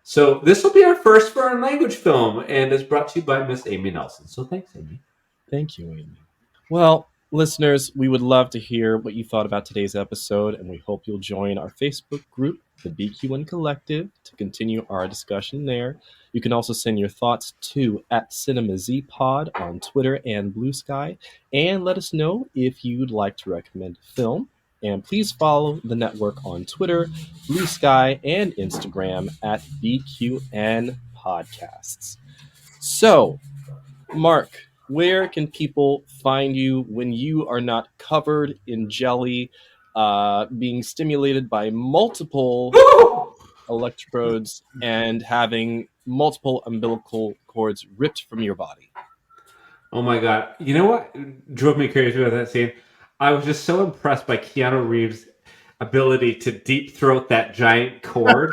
So this will be our first foreign language film, and is brought to you by Miss Amy Nelson. So thanks, Amy.
Thank you, Amy. Well, listeners, we would love to hear what you thought about today's episode, and we hope you'll join our Facebook group, the BQN Collective, to continue our discussion there. You can also send your thoughts to @CinemaZPod on Twitter and BlueSky, and let us know if you'd like to recommend a film. And please follow the network on Twitter, BlueSky, and Instagram @BQN Podcasts. So, Mark, where can people find you when you are not covered in jelly, being stimulated by multiple electrodes and having multiple umbilical cords ripped from your body?
Oh my God. You know what drove me crazy about that scene? I was just so impressed by Keanu Reeves' ability to deep throat that giant cord.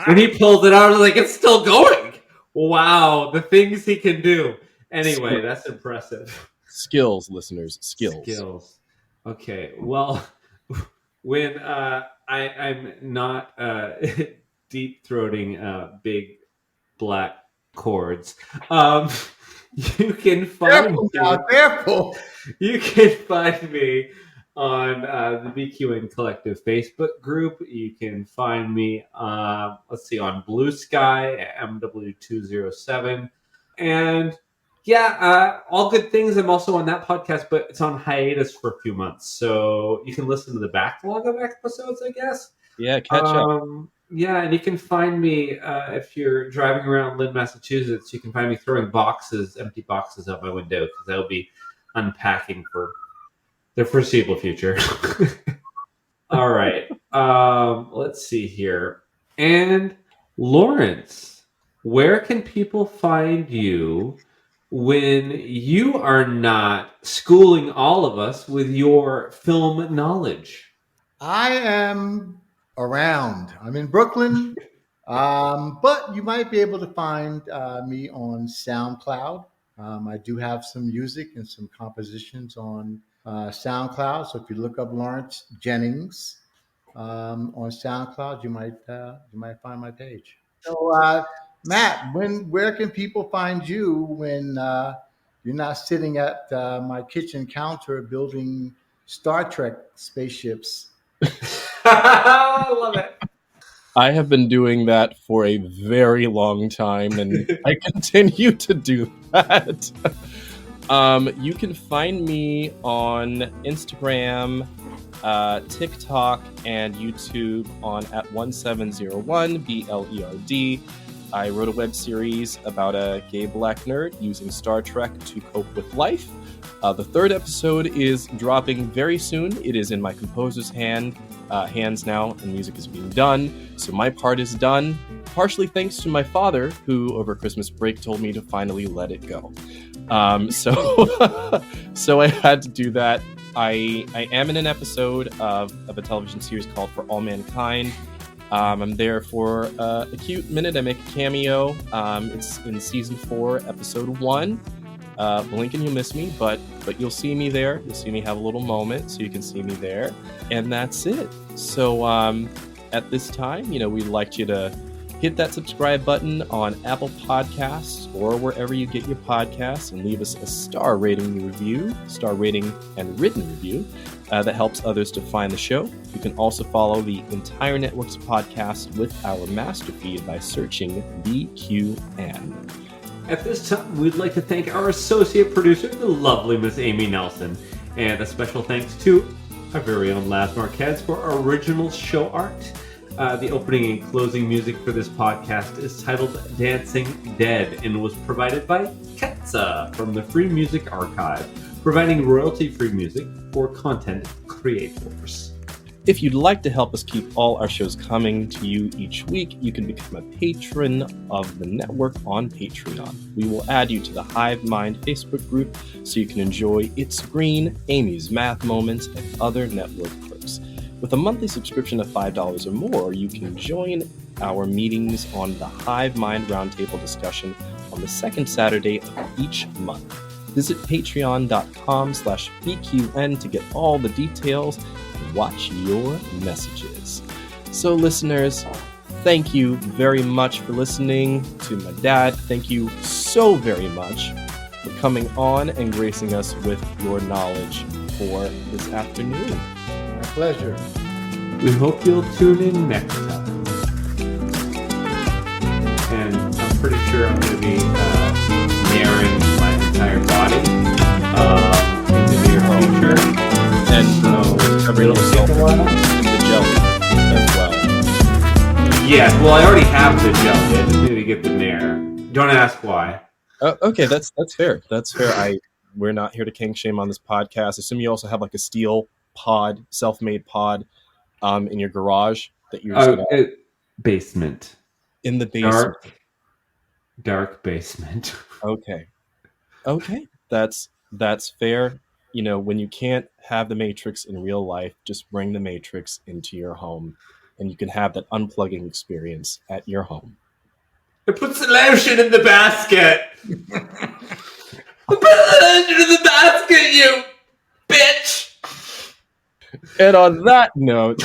When he pulled it out, I was like, it's still going. Wow, the things he can do. Anyway, that's impressive.
Skills, listeners, skills.
Okay, well, when I'm not deep throating big black cords, you can find
Careful.
You can find me on the BQN Collective Facebook group. You can find me, on BlueSky at MW207. And yeah, all good things. I'm also on that podcast, but it's on hiatus for a few months. So you can listen to the backlog of episodes, I guess.
Yeah, catch up.
Yeah, and you can find me if you're driving around Lynn, Massachusetts. You can find me throwing empty boxes out my window, because I'll be unpacking for the foreseeable future. All right. Let's see here. And Laurence, where can people find you when you are not schooling all of us with your film knowledge?
I am around. I'm in Brooklyn, but you might be able to find me on SoundCloud. I do have some music and some compositions on SoundCloud. So if you look up Laurence Jennings on SoundCloud, you might find my page. So Matt, where can people find you when you're not sitting at my kitchen counter building Star Trek spaceships?
I love it.
I have been doing that for a very long time, and I continue to do that. You can find me on Instagram, TikTok, and YouTube on @1701BLERD. I wrote a web series about a gay black nerd using Star Trek to cope with life. The third episode is dropping very soon. It is in my composer's hands now, and music is being done. So my part is done, partially thanks to my father, who over Christmas break told me to finally let it go. So I had to do that. I am in an episode of a television series called For All Mankind. I'm there for a cute minute. I make a cameo. It's in season 4, episode 1. Blink and you'll miss me, but you'll see me there. You'll see me have a little moment, so you can see me there. And that's it. So at this time, we'd like you to hit that subscribe button on Apple Podcasts or wherever you get your podcasts, and leave us a star rating and written review that helps others to find the show. You can also follow the entire network's podcasts with our master feed by searching BQN.
At this time, we'd like to thank our associate producer, the lovely Miss Amy Nelson, and a special thanks to our very own Laz Marquez for our original show art. The opening and closing music for this podcast is titled Dancing Dead and was provided by Ketsa from the Free Music Archive, providing royalty-free music for content creators.
If you'd like to help us keep all our shows coming to you each week, you can become a patron of the network on Patreon. We will add you to the Hive Mind Facebook group so you can enjoy It's Green, Amy's Math Moments, and other network perks. With a monthly subscription of $5 or more, you can join our meetings on the Hive Mind Roundtable discussion on the second Saturday of each month. Visit patreon.com/BQN to get all the details and watch your messages. So listeners, thank you very much for listening. To my dad, thank you so very much for coming on and gracing us with your knowledge for this afternoon.
My pleasure.
We hope you'll tune in next time. And I'm pretty sure I'm going to be mirroring my entire body in the near future.
And covering yourself in the jelly as well.
Yeah, well, I already have the gel. I just need to get the mirror. Don't ask why.
Okay, that's fair. That's fair. We're not here to kink shame on this podcast. Assume you also have like a steel pod, self-made pod, in your garage that you're just
basement.
In the basement.
Dark basement.
Okay, that's fair. You know, when you can't have the Matrix in real life, just bring the Matrix into your home, and you can have that unplugging experience at your home.
It puts the lotion in the basket. Put the lotion in the basket, you bitch.
And on that note,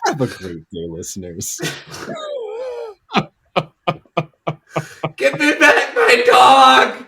have a great day, listeners.
Give me back my dog.